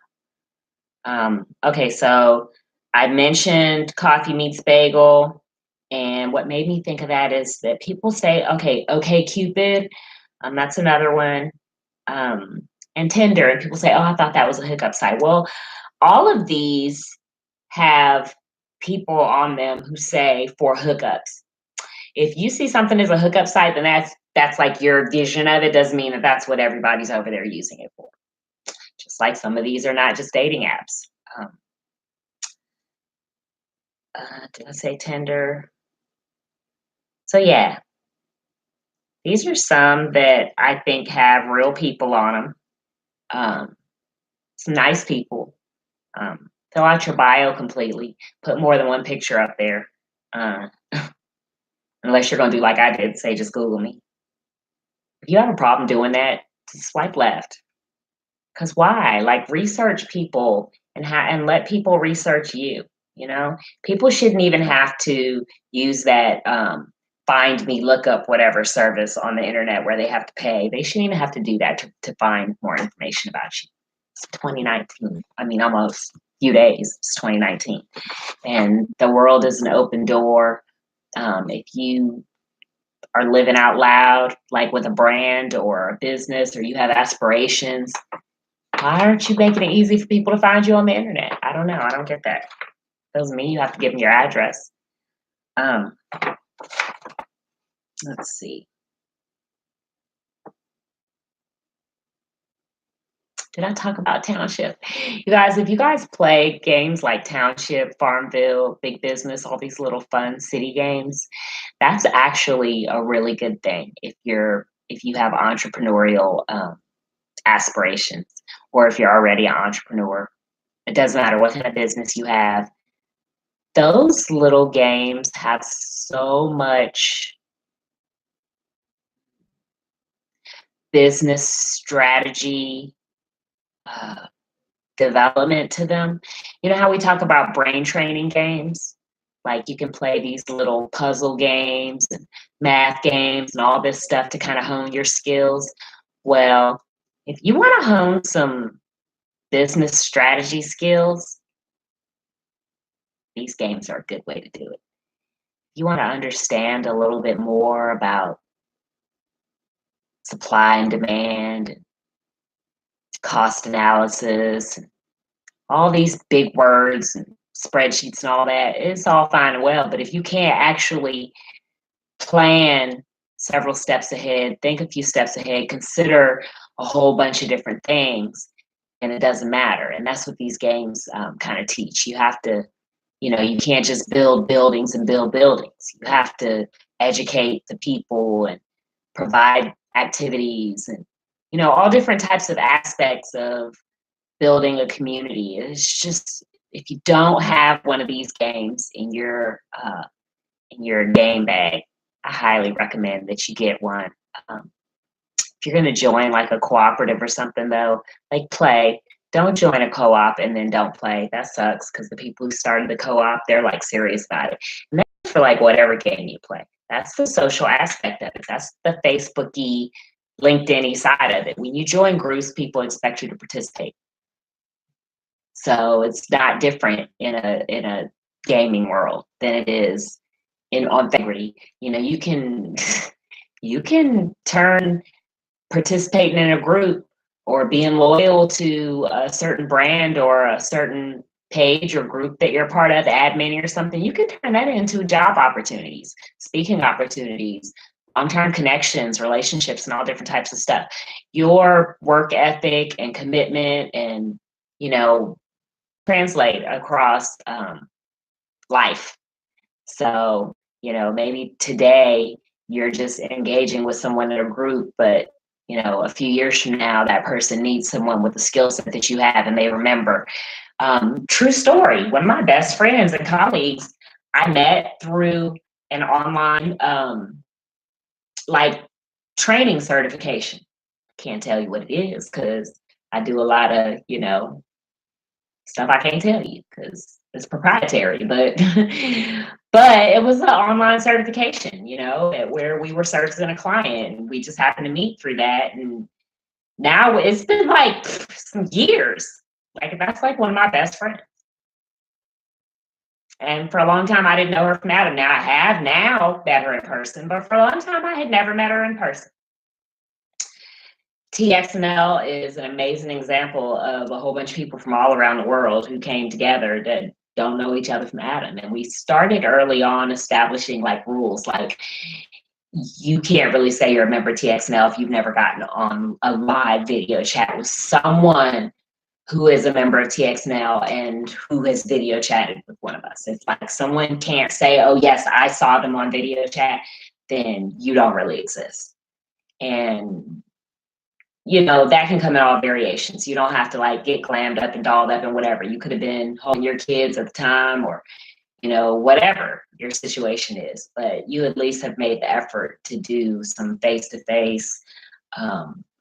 now. Okay, so I mentioned coffee meets bagel. And what made me think of that is that people say, okay, Cupid, that's another one. And Tinder, and people say, oh, I thought that was a hookup site. Well, all of these have people on them who say for hookups. If you see something as a hookup site, then that's like your vision of it. Doesn't mean that that's what everybody's over there using it for. Just like some of these are not just dating apps. Um, did I say Tinder? So yeah, these are some that I think have real people on them. Some nice people. Fill out your bio completely. Put more than one picture up there. Uh, Unless you're going to do like I did, say just Google me. If you have a problem doing that, swipe left. Because why? Like research people and let people research you. People shouldn't even have to use that find me, look up whatever service on the internet where they have to pay. They shouldn't even have to do that to find more information about you. It's 2019. I mean, almost a few days. It's 2019, and the world is an open door. If you are living out loud, like with a brand or a business, or you have aspirations, why aren't you making it easy for people to find you on the internet? I don't know. I don't get that. Doesn't mean you have to give them your address. Um, let's see. Did I talk about Township? You guys, if you guys play games like Township, Farmville, Big Business, all these little fun city games, that's actually a really good thing if you have entrepreneurial aspirations, or if you're already an entrepreneur. It doesn't matter what kind of business you have. Those little games have so much business strategy uh, development to them. You know how we talk about brain training games? Like you can play these little puzzle games and math games and all this stuff to kind of hone your skills. Well, if you want to hone some business strategy skills, these games are a good way to do it. You want to understand a little bit more about supply and demand, cost analysis, all these big words and spreadsheets and all that, it's all fine and well. But if you can't actually plan several steps ahead, think a few steps ahead, consider a whole bunch of different things, and it doesn't matter. And that's what these games kind of teach. You have to, you can't just build buildings and build buildings. You have to educate the people and provide activities and, all different types of aspects of building a community. It's just, if you don't have one of these games in your game bag, I highly recommend that you get one. If you're going to join like a cooperative or something, though, like play. Don't join a co-op and then don't play. That sucks because the people who started the co-op, they're like serious about it. And that's for like whatever game you play. That's the social aspect of it. That's the Facebooky LinkedIn side of it. When you join groups, people expect you to participate. So it's not different in a gaming world than it is in on integrity. You know, you can you can turn participating in a group or being loyal to a certain brand or a certain page or group that you're part of, admin or something, you can turn that into job opportunities, speaking opportunities, long-term connections, relationships, and all different types of stuff. Your work ethic and commitment and, you know, translate across life. So, you know, maybe today you're just engaging with someone in a group, but you know, a few years from now, that person needs someone with the skill set that you have and they remember. True story. One of my best friends and colleagues I met through an online like training certification. Can't tell you what it is because I do a lot of, you know, stuff I can't tell you because it's proprietary, but but it was an online certification, you know, where we were servicing a client and we just happened to meet through that. And now it's been like some years. Like that's like one of my best friends. And for a long time I didn't know her from Adam. Now I have now met her in person, but for a long time I had never met her in person. TXNL is an amazing example of a whole bunch of people from all around the world who came together that don't know each other from Adam. And we started early on establishing like rules, like you can't really say you're a member of TXNL if you've never gotten on a live video chat with someone who is a member of TXNL and who has video chatted with one of us. If like someone can't say, oh yes, I saw them on video chat, then you don't really exist. And you know, that can come in all variations. You don't have to like get glammed up and dolled up and whatever. You could have been holding your kids at the time or, you know, whatever your situation is, but you at least have made the effort to do some face-to-face,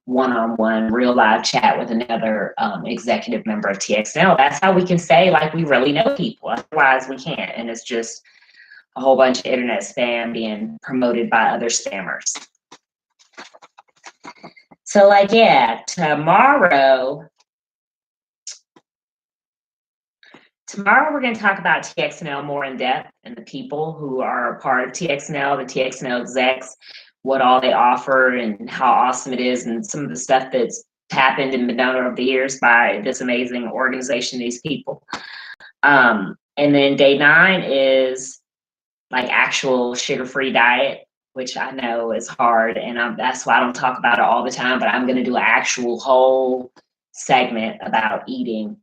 one-on-one real live chat with another executive member of TXL. That's how we can say like we really know people. Otherwise we can't. And it's just a whole bunch of internet spam being promoted by other spammers. So like, yeah, tomorrow we're going to talk about TXNL more in depth and the people who are a part of TXNL, the TXNL execs, what all they offer and how awesome it is and some of the stuff that's happened and been done over the years by this amazing organization, these people. And then day 9 is like actual sugar-free diet, which I know is hard, and that's why I don't talk about it all the time, but I'm going to do an actual whole segment about eating,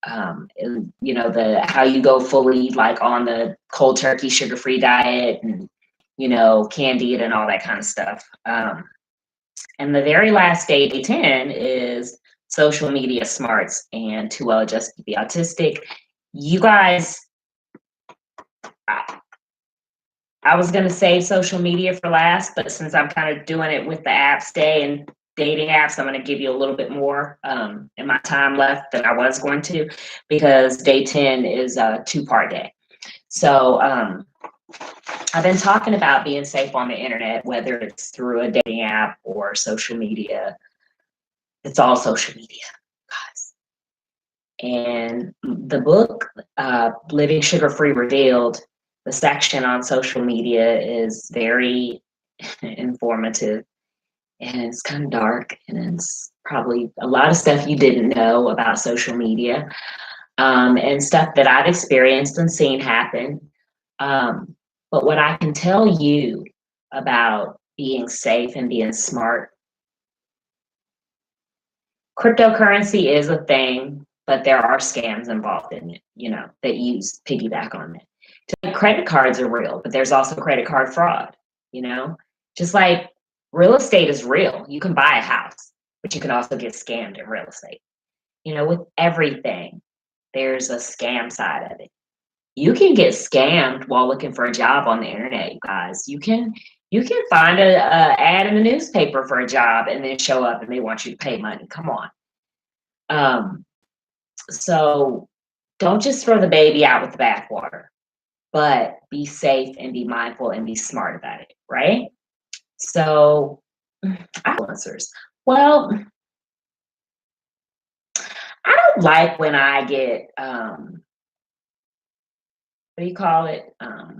and, you know, how you go fully like on the cold turkey sugar-free diet and, you know, canned eat and all that kind of stuff. And the very last day, day 10, is social media smarts and too well adjusted to be autistic. You guys, I was going to save social media for last, but since I'm kind of doing it with the apps day and dating apps, I'm going to give you a little bit more in my time left than I was going to, because day 10 is a 2-part day. So I've been talking about being safe on the internet, whether it's through a dating app or social media. It's all social media, guys. And the book, Living Sugar-Free Revealed, the section on social media is very informative and it's kind of dark and it's probably a lot of stuff you didn't know about social media, and stuff that I've experienced and seen happen. But what I can tell you about being safe and being smart, cryptocurrency is a thing, but there are scams involved in it, you know, that use piggyback on it. Just like credit cards are real, but there's also credit card fraud, you know? Just like real estate is real. You can buy a house, but you can also get scammed in real estate. You know, with everything, there's a scam side of it. You can get scammed while looking for a job on the internet, you guys. You can find a ad in the newspaper for a job and then show up and they want you to pay money. Come on. So don't just throw the baby out with the bathwater, but be safe and be mindful and be smart about it, right? So Influencers. Well, I don't like when I get what do you call it? I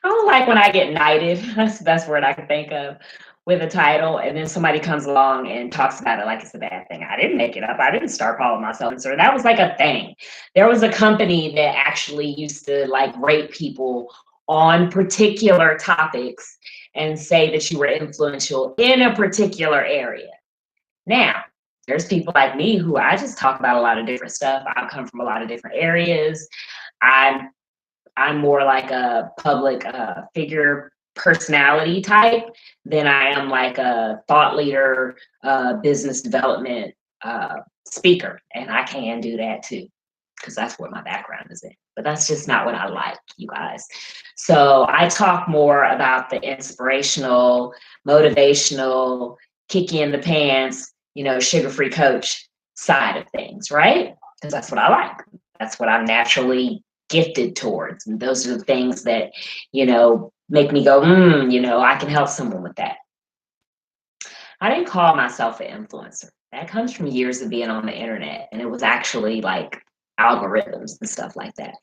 don't like when I get knighted. That's the best word I can think of with a title, and then somebody comes along and talks about it like it's a bad thing. I didn't make it up. I didn't start calling myself influencer. That was like a thing. There was a company that actually used to like rate people on particular topics and say that you were influential in a particular area. Now, there's people like me who I just talk about a lot of different stuff. I come from a lot of different areas. I'm I'm more like a public figure personality type than I am like a thought leader, business development speaker. And I can do that too, because that's what my background is in. But that's just not what I like, you guys. So I talk more about the inspirational, motivational, kick you in the pants, sugar free coach side of things, right? Because that's what I like. That's what I'm naturally gifted towards. And those are the things that, make me go, I can help someone with that. I didn't call myself an influencer. That comes from years of being on the internet. And it was actually like algorithms and stuff like that.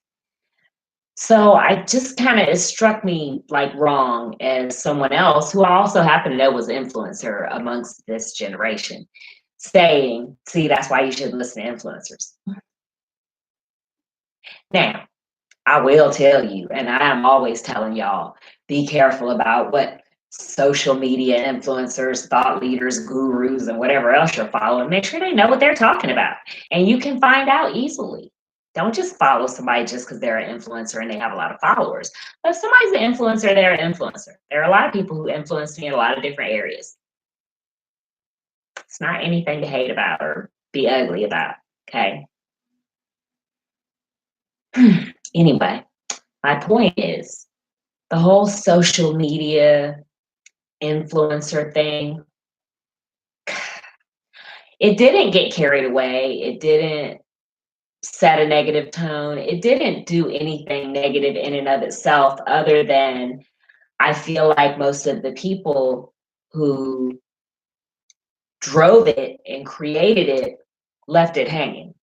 So I just kind of, it struck me like wrong as someone else who I also happen to know was an influencer amongst this generation saying, see, that's why you should listen to influencers. Now, I will tell you, and I am always telling y'all, be careful about what social media influencers, thought leaders, gurus, and whatever else you're following. Make sure they know what they're talking about. And you can find out easily. Don't just follow somebody just because they're an influencer and they have a lot of followers. But if somebody's an influencer, they're an influencer. There are a lot of people who influence me in a lot of different areas. It's not anything to hate about or be ugly about. Okay. Anyway, my point is the whole social media influencer thing, it didn't get carried away. It didn't set a negative tone. It didn't do anything negative in and of itself, other than I feel like most of the people who drove it and created it left it hanging.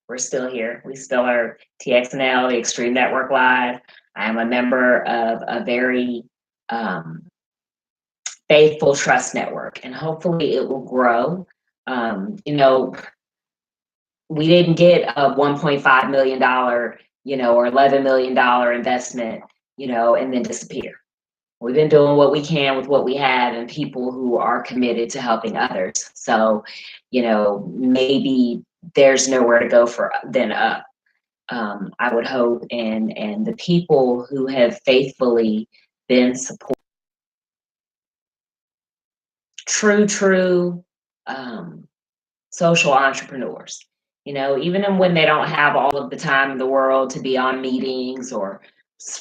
We're still here. We still are TXNL, the Extreme Network Live. I am a member of a very faithful trust network, and hopefully it will grow. We didn't get a $1.5 million, or $11 million investment, and then disappear. We've been doing what we can with what we have and people who are committed to helping others. So, maybe there's nowhere to go for then up. I would hope, and the people who have faithfully been support true social entrepreneurs. Even when they don't have all of the time in the world to be on meetings or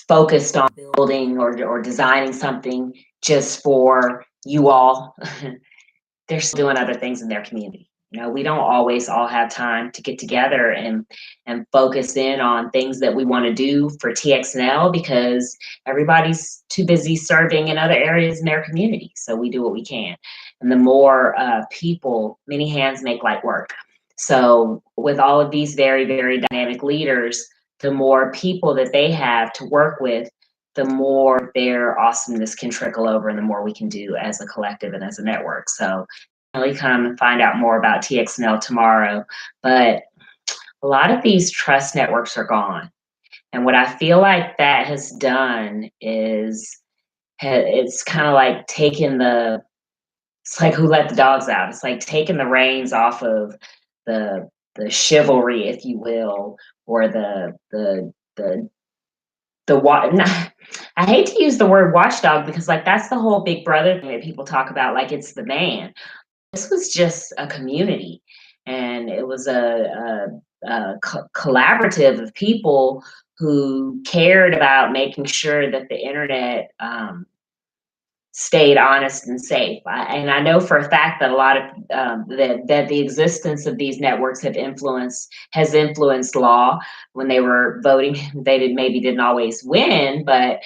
focused on building or designing something just for you all, they're still doing other things in their community. We don't always all have time to get together and focus in on things that we want to do for TXNL because everybody's too busy serving in other areas in their community. So we do what we can. And the more people, many hands make light work. So with all of these very, very dynamic leaders, the more people that they have to work with, the more their awesomeness can trickle over and the more we can do as a collective and as a network. So really come and find out more about TXNL tomorrow. But a lot of these trust networks are gone. And what I feel like that has done is it's kind of like it's like who let the dogs out. It's like taking the reins off of the chivalry, if you will, or I hate to use the word watchdog because like that's the whole Big Brother thing that people talk about, like it's the man. This was just a community, and it was a collaborative of people who cared about making sure that the internet stayed honest and safe. And I know for a fact that a lot of that the existence of these networks has influenced law. When they were voting, they maybe didn't always win, but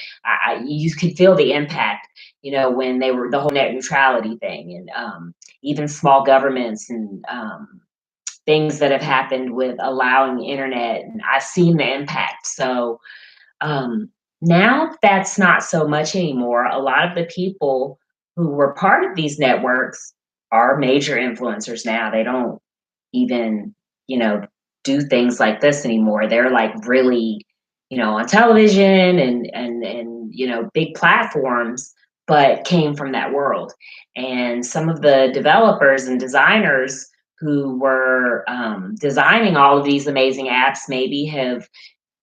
you could feel the impact. when they were the whole net neutrality thing, and even small governments, and things that have happened with allowing the internet, and I've seen the impact. So um, now that's not so much anymore. A lot of the people who were part of these networks are major influencers now. They don't even, you know, do things like this anymore. They're like really, on television, and big platforms, but came from that world. And some of the developers and designers who were designing all of these amazing apps maybe have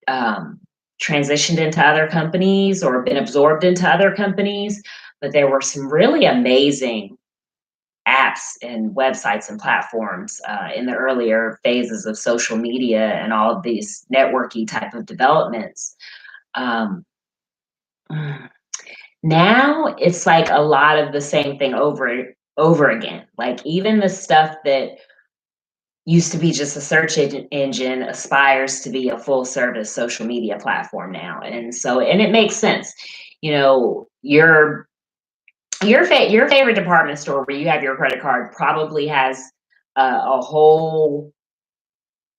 um, transitioned into other companies or been absorbed into other companies. But there were some really amazing apps and websites and platforms in the earlier phases of social media and all of these networky type of developments. Um, Now it's like a lot of the same thing over again. Like even the stuff that used to be just a search engine aspires to be a full service social media platform now. And it makes sense. Your favorite department store where you have your credit card probably has a whole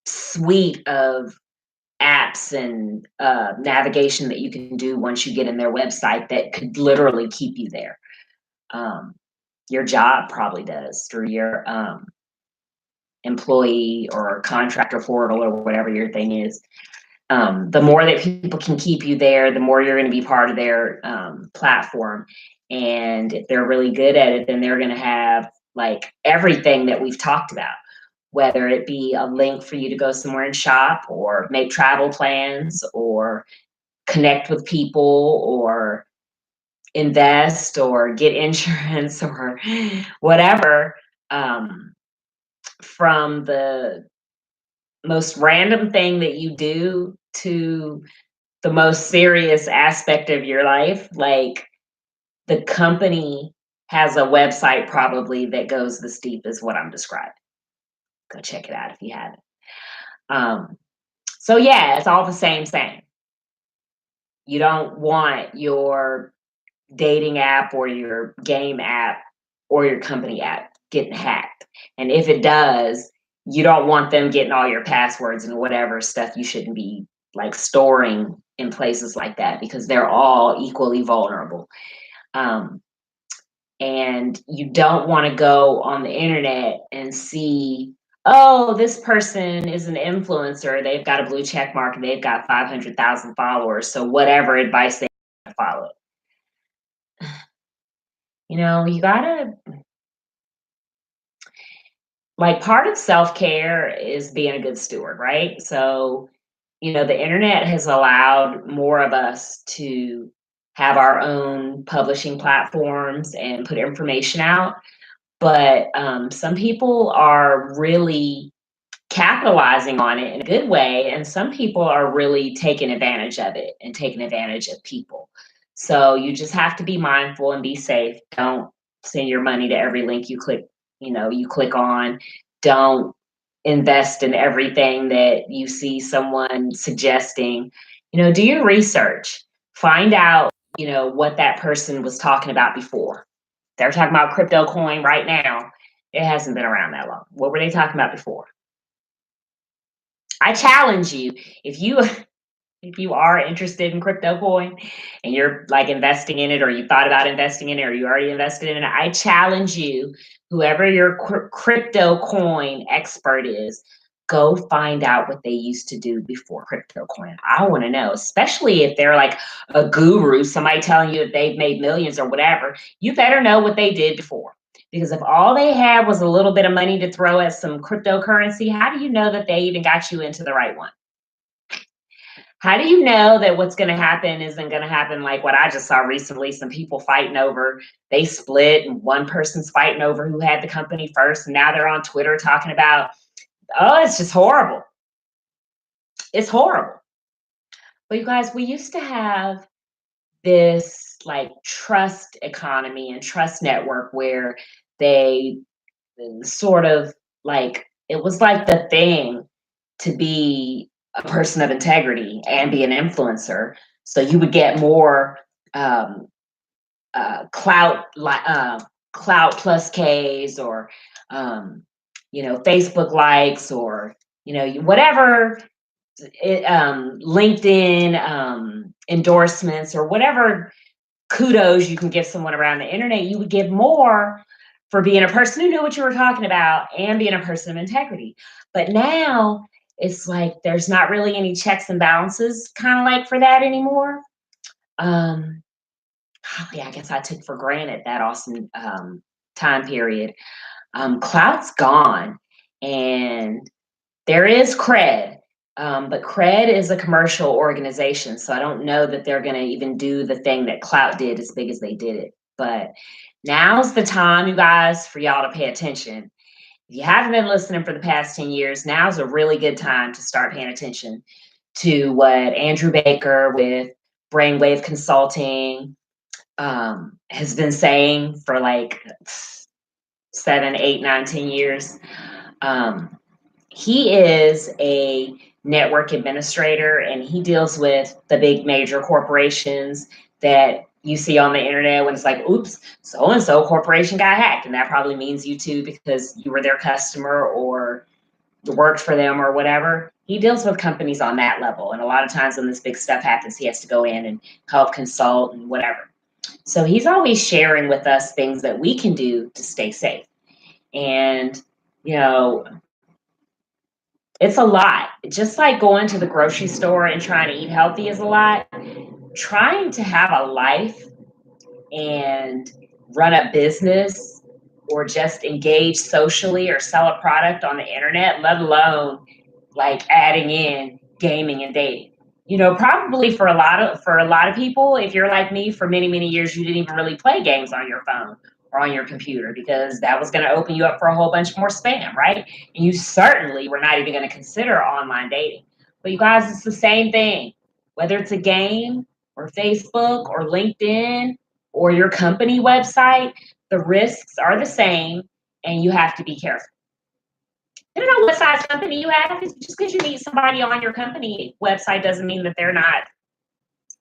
suite of apps and navigation that you can do once you get in their website that could literally keep you there. Um, your job probably does through your employee or contractor portal or whatever your thing is. The more that people can keep you there, the more you're going to be part of their platform. And if they're really good at it, then they're going to have like everything that we've talked about, whether it be a link for you to go somewhere and shop or make travel plans or connect with people or invest or get insurance or whatever, from the most random thing that you do to the most serious aspect of your life. Like the company has a website probably that goes this deep as what I'm describing. Go check it out if you haven't. Um, so yeah, it's all the same. You don't want your dating app or your game app or your company app getting hacked. And if it does, you don't want them getting all your passwords and whatever stuff you shouldn't be like storing in places like that because they're all equally vulnerable. Um, and you don't want to go on the internet and see, oh, this person is an influencer, they've got a blue check mark and they've got 500,000 followers, so whatever advice they follow. You gotta, like, part of self-care is being a good steward, right? So the internet has allowed more of us to have our own publishing platforms and put information out. But some people are really capitalizing on it in a good way, and some people are really taking advantage of it and taking advantage of people. So you just have to be mindful and be safe. Don't send your money to every link you click on. Don't invest in everything that you see someone suggesting. Do your research. Find out, what that person was talking about before. They're talking about crypto coin right now. It hasn't been around that long. What were they talking about before? I challenge you, if you if you are interested in crypto coin and you're like investing in it, or you thought about investing in it, or you already invested in it, I challenge you, whoever your crypto coin expert is, go find out what they used to do before crypto coin. I want to know, especially if they're like a guru, somebody telling you that they've made millions or whatever. You better know what they did before. Because if all they had was a little bit of money to throw at some cryptocurrency, how do you know that they even got you into the right one? How do you know that what's going to happen isn't going to happen like what I just saw recently? Some people fighting over, they split, and one person's fighting over who had the company first. And now they're on Twitter talking about, oh, it's just horrible. It's horrible. But you guys, we used to have this like trust economy and trust network where they sort of like, it was like the thing to be a person of integrity and be an influencer. So you would get more um, clout plus Ks, or Facebook likes, or whatever, LinkedIn endorsements, or whatever kudos you can give someone around the internet, you would give more for being a person who knew what you were talking about and being a person of integrity. But now it's like there's not really any checks and balances kind of like for that anymore. um yeah, I guess I took for granted that awesome time period. Cloud's gone, and there is cred, but cred is a commercial organization, so I don't know that they're going to even do the thing that Clout did as big as they did it. But now's the time, you guys, for y'all to pay attention. If you haven't been listening for the past 10 years, now's a really good time to start paying attention to what Andrew Baker with Brainwave Consulting has been saying for like 7, 8, 9, 10 years. Um, he is a network administrator, and he deals with the big major corporations that you see on the internet when it's like, oops, so and so corporation got hacked. And that probably means you too, because you were their customer or you worked for them or whatever. He deals with companies on that level. And a lot of times when this big stuff happens, he has to go in and help consult and whatever. So he's always sharing with us things that we can do to stay safe. And, you know, it's a lot. Just like going to the grocery store and trying to eat healthy is a lot. Trying to have a life and run a business, or just engage socially or sell a product on the internet, let alone like adding in gaming and dating. Probably for a lot of people, if you're like me, for many, many years, you didn't even really play games on your phone or on your computer, because that was going to open you up for a whole bunch more spam, right? And you certainly were not even going to consider online dating. But you guys, it's the same thing. Whether it's a game or Facebook or LinkedIn or your company website, the risks are the same, and you have to be careful. I don't know what size company you have. Just because you meet somebody on your company website doesn't mean that they're not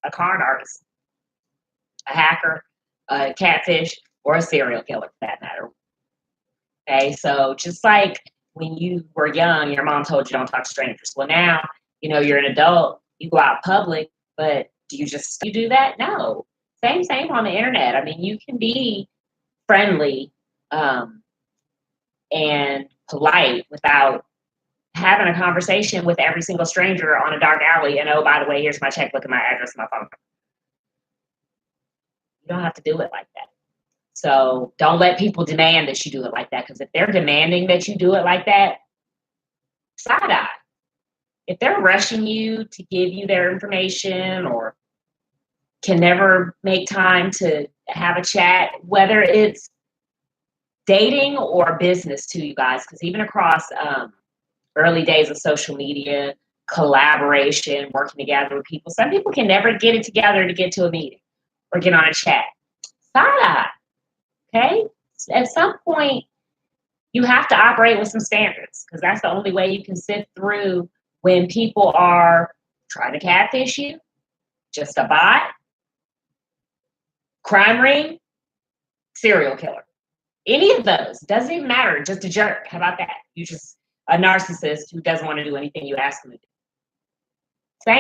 a con artist, a hacker, a catfish, or a serial killer for that matter. Okay, so just like when you were young, your mom told you don't talk to strangers. Well, now, you're an adult, you go out public, but do you do that? No. Same on the internet. I mean, you can be friendly and polite without having a conversation with every single stranger on a dark alley. And oh, by the way, here's my checkbook and my address and my phone number. You don't have to do it like that. So don't let people demand that you do it like that. Because if they're demanding that you do it like that, side eye. If they're rushing you to give you their information, or can never make time to have a chat, whether it's dating or business too, you guys, because even across early days of social media, collaboration, working together with people, some people can never get it together to get to a meeting or get on a chat. Side eye, okay? At some point, you have to operate with some standards, because that's the only way you can sift through when people are trying to catfish you, just a bot, crime ring, serial killer. Any of those, doesn't even matter, just a jerk. How about that? You just a narcissist who doesn't want to do anything you ask them to do.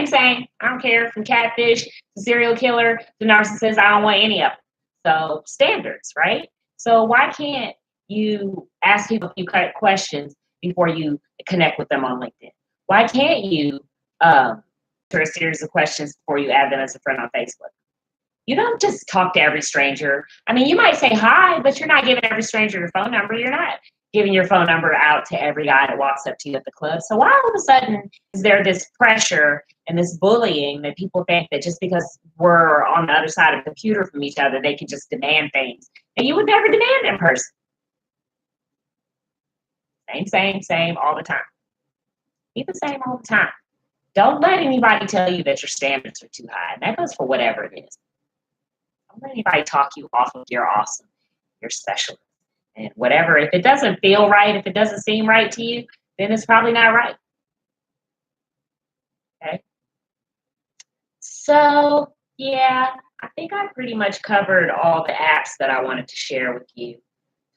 Same. I don't care, from catfish to serial killer to narcissist. I don't want any of them. So standards, right? So why can't you ask people a few questions before you connect with them on LinkedIn? Why can't you answer a series of questions before you add them as a friend on Facebook? You don't just talk to every stranger. I mean, you might say hi, but you're not giving every stranger your phone number. You're not giving your phone number out to every guy that walks up to you at the club. So why all of a sudden is there this pressure and this bullying that people think that just because we're on the other side of the computer from each other, they can just demand things? And you would never demand in person. Same all the time. Be the same all the time. Don't let anybody tell you that your standards are too high. And that goes for whatever it is. Don't let anybody talk you off of your awesome, your special. And whatever, if it doesn't feel right, if it doesn't seem right to you, then it's probably not right. Okay. So, yeah, I think I pretty much covered all the apps that I wanted to share with you.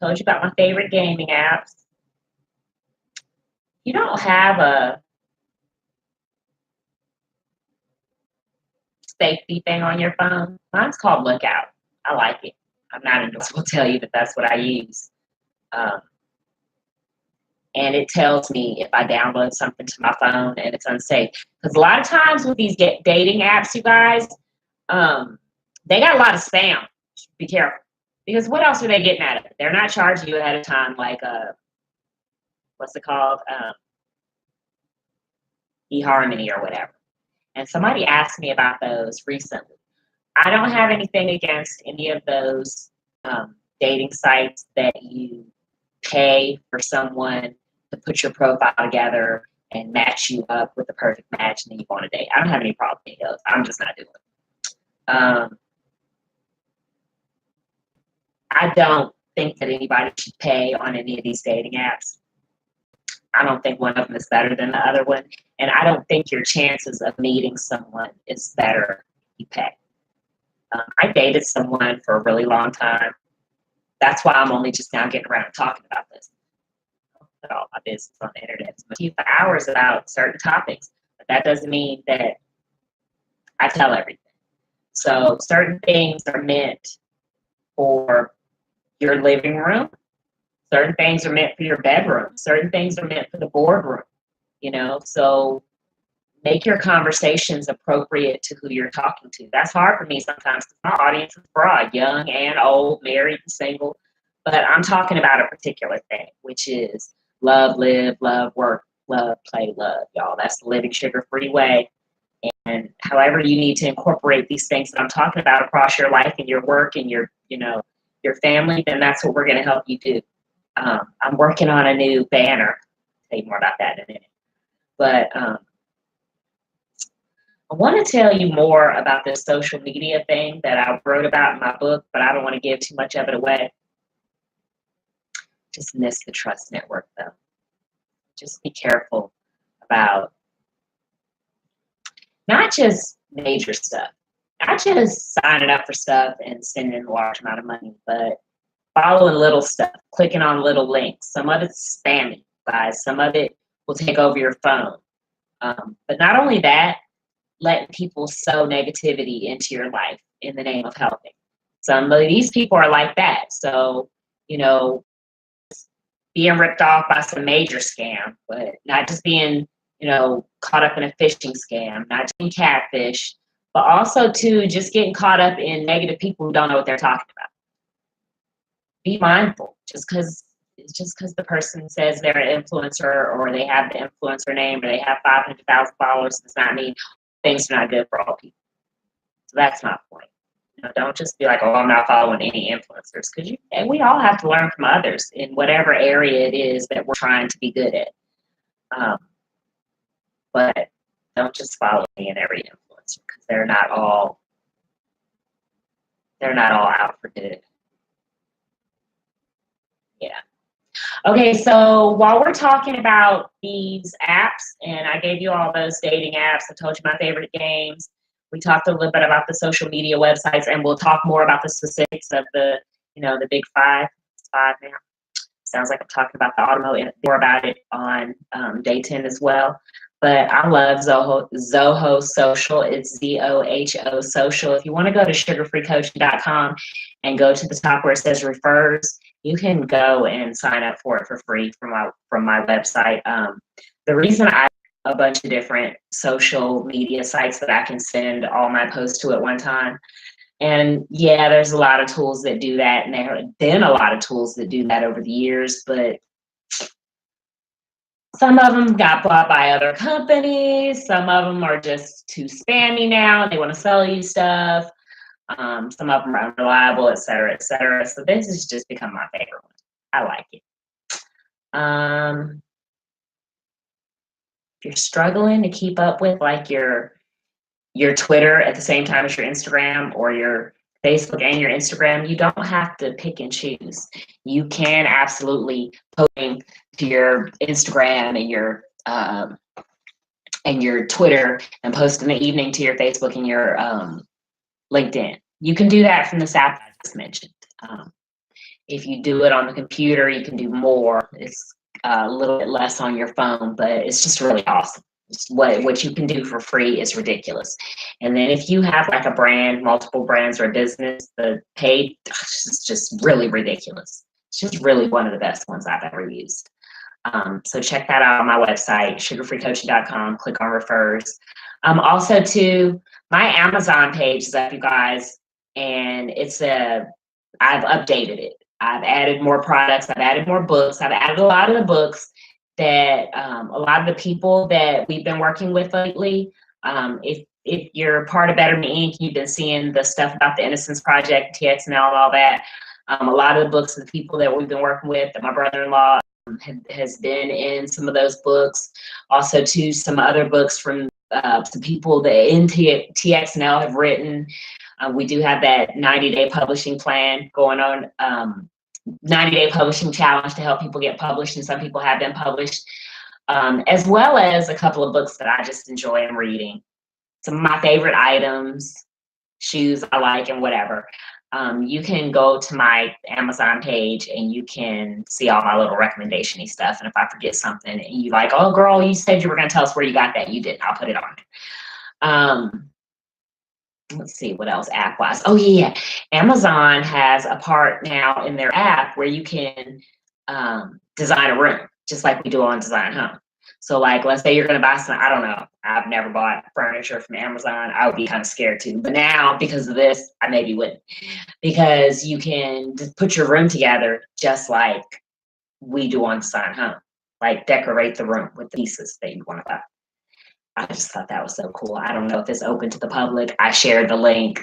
Told you about my favorite gaming apps. You don't have a safety thing on your phone? Mine's called Lookout. I like it. I'm not endorsed. Will tell you that that's what I use. Um, and it tells me if I download something to my phone and it's unsafe. Because a lot of times with these dating apps, you guys, um, they got a lot of spam. Be careful. Because what else are they getting out of it? They're not charging you ahead of time like, what's it called? eHarmony or whatever. And somebody asked me about those recently. I don't have anything against any of those dating sites that you pay for someone to put your profile together and match you up with the perfect match and then you go on a date. I don't have any problem with those. I'm just not doing it. I don't think that anybody should pay on any of these dating apps. I don't think one of them is better than the other one. And I don't think your chances of meeting someone is better if you pay. I dated someone for a really long time. That's why I'm only just now getting around to talking about this. I put all my business on the internet. So I keep hours about certain topics, but that doesn't mean that I tell everything. So certain things are meant for your living room. Certain things are meant for your bedroom. Certain things are meant for the boardroom. So make your conversations appropriate to who you're talking to. That's hard for me sometimes because my audience is broad, young and old, married and single. But I'm talking about a particular thing, which is love, live, love, work, love, play, love, y'all. That's the living sugar-free way. And however you need to incorporate these things that I'm talking about across your life and your work and your family, then that's what we're going to help you do. I'm working on a new banner. I'll tell you more about that in a minute. But I want to tell you more about this social media thing that I wrote about in my book, but I don't want to give too much of it away. Just miss the trust network, though. Just be careful about not just major stuff, not just signing up for stuff and sending a large amount of money, but following little stuff, clicking on little links. Some of it's spammy, guys. Some of it will take over your phone. But not only that, letting people sow negativity into your life in the name of helping. Some of these people are like that. So, being ripped off by some major scam, but not just being, caught up in a phishing scam, not just being catfish, but also too just getting caught up in negative people who don't know what they're talking about. Be mindful. Just because the person says they're an influencer or they have the influencer name or they have 500,000 followers does not mean things are not good for all people. So that's my point. Don't just be like, oh, I'm not following any influencers, because we all have to learn from others in whatever area it is that we're trying to be good at. But don't just follow me and every influencer, because they're not all out for good. Yeah. Okay, so while we're talking about these apps, and I gave you all those dating apps, I told you my favorite games. We talked a little bit about the social media websites, and we'll talk more about the specifics of the big five. It's five now. Sounds like I'm talking about the automotive, more about it on day 10 as well. But I love Zoho Social. It's ZOHO Social. If you want to go to sugarfreecoaching.com and go to the top where it says refers, you can go and sign up for it for free from my website. The reason I have a bunch of different social media sites that I can send all my posts to at one time. And yeah, there's a lot of tools that do that, and there have been a lot of tools that do that over the years, but some of them got bought by other companies. Some of them are just too spammy now. They want to sell you stuff. Some of them are unreliable, et cetera, et cetera. So this has just become my favorite one. I like it. If you're struggling to keep up with like your Twitter at the same time as your Instagram, or your Facebook and your Instagram, you don't have to pick and choose. You can absolutely post to your Instagram and your Twitter and post in the evening to your Facebook and your LinkedIn. You can do that from this app I just mentioned. Um, if you do it on the computer, you can do more. It's a little bit less on your phone, but it's just really awesome. What you can do for free is ridiculous. And then if you have like a brand, multiple brands or a business, the paid is just really ridiculous. It's just really one of the best ones I've ever used. So check that out on my website, sugarfreecoaching.com. Click on refers. Also, to my Amazon page is up, you guys, and I've updated it. I've added more products. I've added more books. I've added a lot of the books that a lot of the people that we've been working with lately. If you're part of Better Me Inc., you've been seeing the stuff about the Innocence Project, TXML, and all that. A lot of the books of the people that we've been working with, that my brother-in-law has been in some of those books. Also, to some other books from some people that in TXNL have written. We do have that 90-day publishing plan going on, 90-day publishing challenge to help people get published, and some people have been published, as well as a couple of books that I just enjoy and reading. Some of my favorite items, shoes I like, and whatever. You can go to my Amazon page and you can see all my little recommendation-y stuff. And if I forget something and you like, oh girl, you said you were going to tell us where you got that, you didn't, I'll put it on. Let's see what else app wise. Oh yeah, Amazon has a part now in their app where you can design a room, just like we do on Design Home. So like, let's say you're going to buy some, I don't know, I've never bought furniture from Amazon. I would be kind of scared too. But now, because of this, I maybe wouldn't. Because you can just put your room together just like we do on Design Home. Like decorate the room with the pieces that you want to buy. I just thought that was so cool. I don't know if it's open to the public. I shared the link.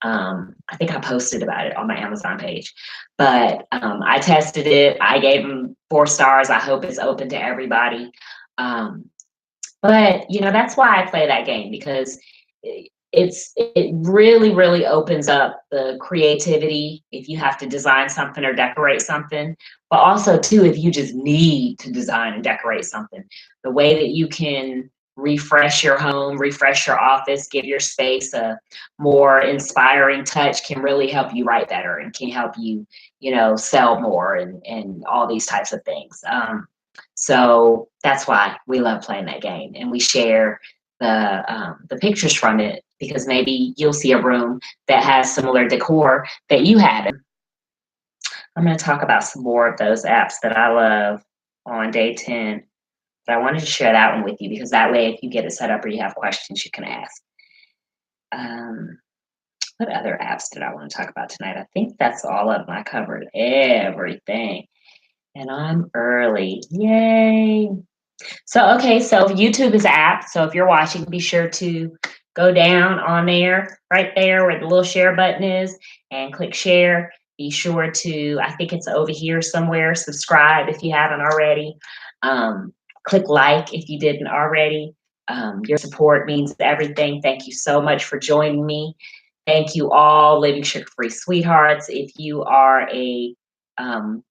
I think I posted about it on my Amazon page, but I tested it. I gave them 4 stars. I hope it's open to everybody. But you know, that's why I play that game, because it really, really opens up the creativity if you have to design something or decorate something, but also too, if you just need to design and decorate something, the way that you can refresh your home, refresh your office, give your space a more inspiring touch can really help you write better and can help you, you know, sell more and all these types of things. So that's why we love playing that game, and we share the pictures from it, because maybe you'll see a room that has similar decor that you had. I'm going to talk about some more of those apps that I love on day 10. But I wanted to share that one with you, because that way, if you get it set up or you have questions, you can ask. What other apps did I want to talk about tonight? I think that's all of them. I covered everything. And I'm early. Yay. So, okay, so YouTube is an app. So if you're watching, be sure to go down on there, right there where the little share button is, and click share. Be sure to, I think it's over here somewhere, subscribe if you haven't already. Click like if you didn't already. Your support means everything. Thank you so much for joining me. Thank you all, Living Sugar Free Sweethearts. If you are a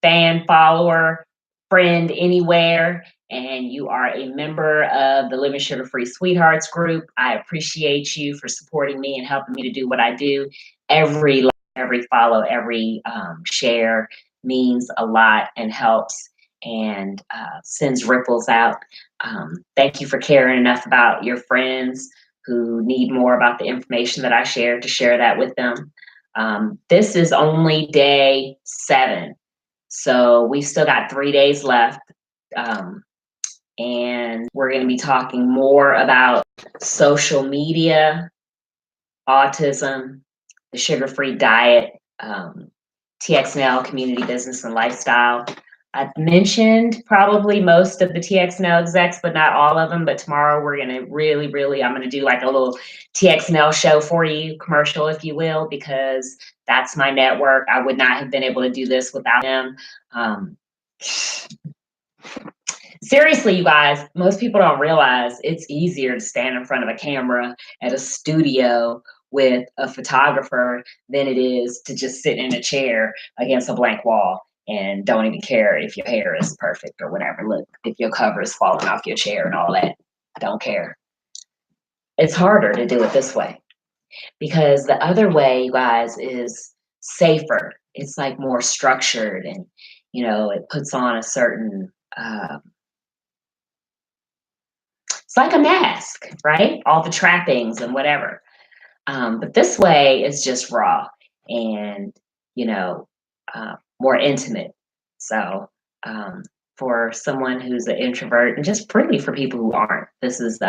fan, follower, friend anywhere, and you are a member of the Living Sugar Free Sweethearts group, I appreciate you for supporting me and helping me to do what I do. Every like, every follow, every share means a lot and helps and sends ripples out. Thank you for caring enough about your friends who need more about the information that I share to share that with them. This is only day 7. So we've still got 3 days left. And we're going to be talking more about social media, autism, the sugar-free diet, TXNL, community, business, and lifestyle. I've mentioned probably most of the TXNL execs, but not all of them. But tomorrow we're going to really, I'm going to do like a little TXNL show for you, commercial, if you will, because that's my network. I would not have been able to do this without them. Seriously, you guys, most people don't realize it's easier to stand in front of a camera at a studio with a photographer than it is to just sit in a chair against a blank wall and don't even care if your hair is perfect or whatever. Look, if your cover is falling off your chair and all that, I don't care. It's harder to do it this way. because the other way, you guys, is safer. It's like more structured and, it puts on a certain, it's like a mask, right? All the trappings and whatever. But this way is just raw and, you know, more intimate. So, um, for someone who's an introvert, and just really for people who aren't, this is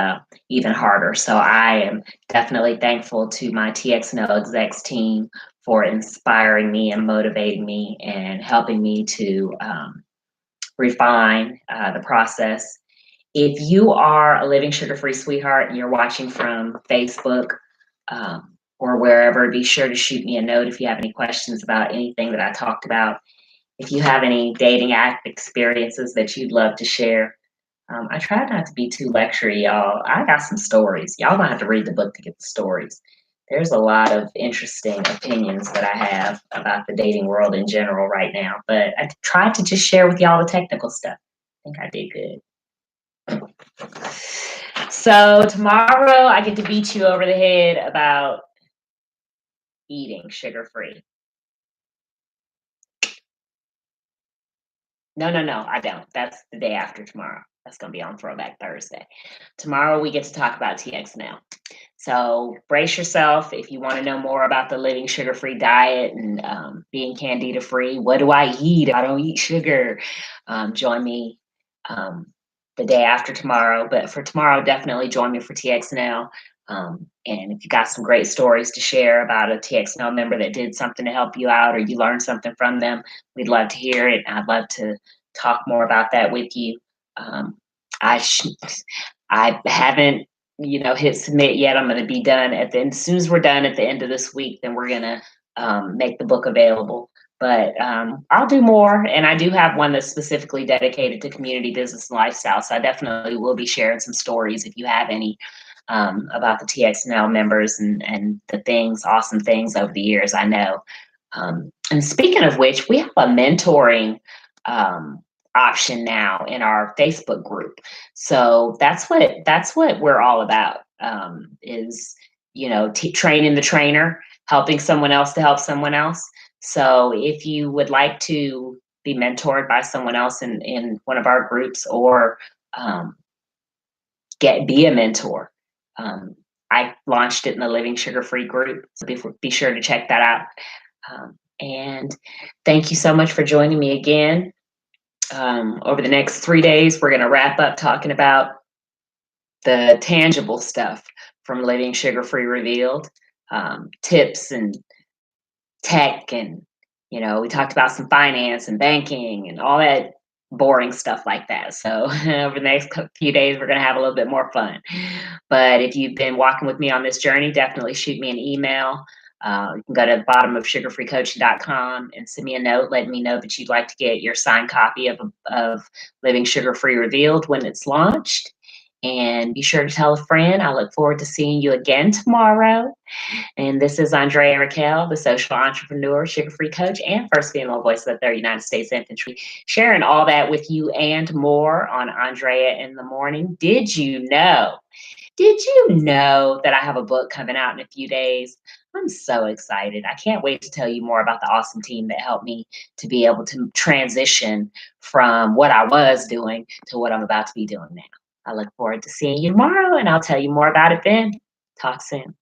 even harder. So, I am definitely thankful to my TXNL execs team for inspiring me and motivating me and helping me to refine the process. If you are a living sugar free sweetheart and you're watching from Facebook or wherever, be sure to shoot me a note if you have any questions about anything that I talked about. If you have any dating app experiences that you'd love to share, I try not to be too lectury, y'all. I got some stories. Y'all don't have to read the book to get the stories. There's a lot of interesting opinions that I have about the dating world in general right now, but I tried to just share with y'all the technical stuff. I think I did good. So tomorrow I get to beat you over the head about eating sugar free. No, no, no, I don't. That's the day after tomorrow. That's going to be on Throwback Thursday. Tomorrow we get to talk about TX now. So brace yourself if you want to know more about the living sugar free diet and being candida free. What do I eat? I don't eat sugar. Join me the day after tomorrow. But for tomorrow, definitely join me for TXNL. And if you got some great stories to share about a TXNL member that did something to help you out or you learned something from them, we'd love to hear it. I'd love to talk more about that with you. Um, I sh- I haven't hit submit yet. I'm going to be done at the end. As soon as we're done at the end of this week, then we're going to make the book available. But I'll do more, and I do have one that's specifically dedicated to community business and lifestyle. So I definitely will be sharing some stories if you have any about the TXNL members and the things, awesome things over the years. I know. And speaking of which, we have a mentoring option now in our Facebook group. So that's what we're all about. Is training the trainer, helping someone else to help someone else. So if you would like to be mentored by someone else in one of our groups or um, be a mentor, I launched it in the Living Sugar Free group. So be sure to check that out. And thank you so much for joining me again. Over the next 3 days, we're going to wrap up talking about the tangible stuff from Living Sugar Free Revealed, tips and tech. And, we talked about some finance and banking and all that boring stuff like that. So over the next few days, we're going to have a little bit more fun. But if you've been walking with me on this journey, definitely shoot me an email. You can go to the bottom of sugarfreecoaching.com and send me a note letting me know that you'd like to get your signed copy of Living Sugar Free Revealed when it's launched. And be sure to tell a friend. I look forward to seeing you again tomorrow. And this is Andrea Raquel, the social entrepreneur, sugar free coach, and first female voice of the 3rd United States Infantry, sharing all that with you and more on Andrea in the Morning. Did you know? Did you know that I have a book coming out in a few days? I'm so excited. I can't wait to tell you more about the awesome team that helped me to be able to transition from what I was doing to what I'm about to be doing now. I look forward to seeing you tomorrow, and I'll tell you more about it then. Talk soon.